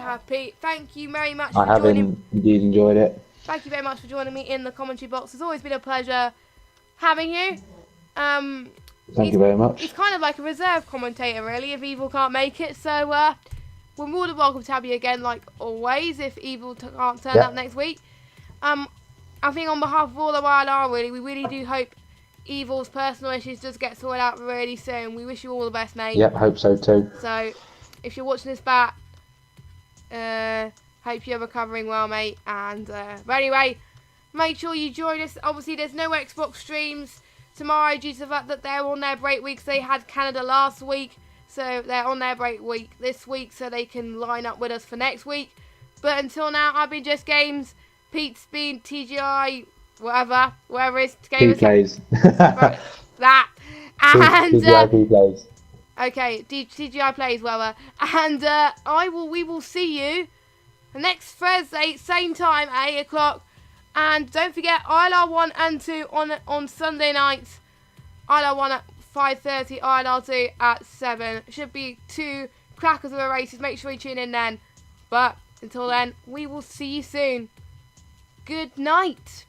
[SPEAKER 1] have, Pete. Thank you very much for joining.
[SPEAKER 2] I have indeed enjoyed it.
[SPEAKER 1] Thank you very much for joining me in the commentary box. It's always been a pleasure having you.
[SPEAKER 2] Thank you very much.
[SPEAKER 1] He's kind of like a reserve commentator, really, if Evil can't make it. So we're more than welcome to have you again, like always, if Evil can't turn up next week. I think on behalf of all of ILR, really, we really do hope Evil's personal issues does get sorted out really soon. We wish you all the best, mate.
[SPEAKER 2] Yep, hope so too.
[SPEAKER 1] So if you're watching this back, hope you're recovering well, mate. And but anyway, make sure you join us. Obviously, there's no Xbox streams tomorrow due to the fact that they're on their break weeks. They had Canada last week, so they're on their break week this week, so they can line up with us for next week. But until now, I've been Just Games, Pete's been TGI, whatever it is.
[SPEAKER 2] He plays.
[SPEAKER 1] Right, that. And
[SPEAKER 2] TGI plays.
[SPEAKER 1] Okay, TGI plays, whatever. And we will see you next Thursday, same time, 8 o'clock. And don't forget, ILR1 and 2 on Sunday nights. ILR1 at 5:30, ILR2 at 7. Should be 2 crackers of the races. Make sure you tune in then. But until then, we will see you soon. Good night.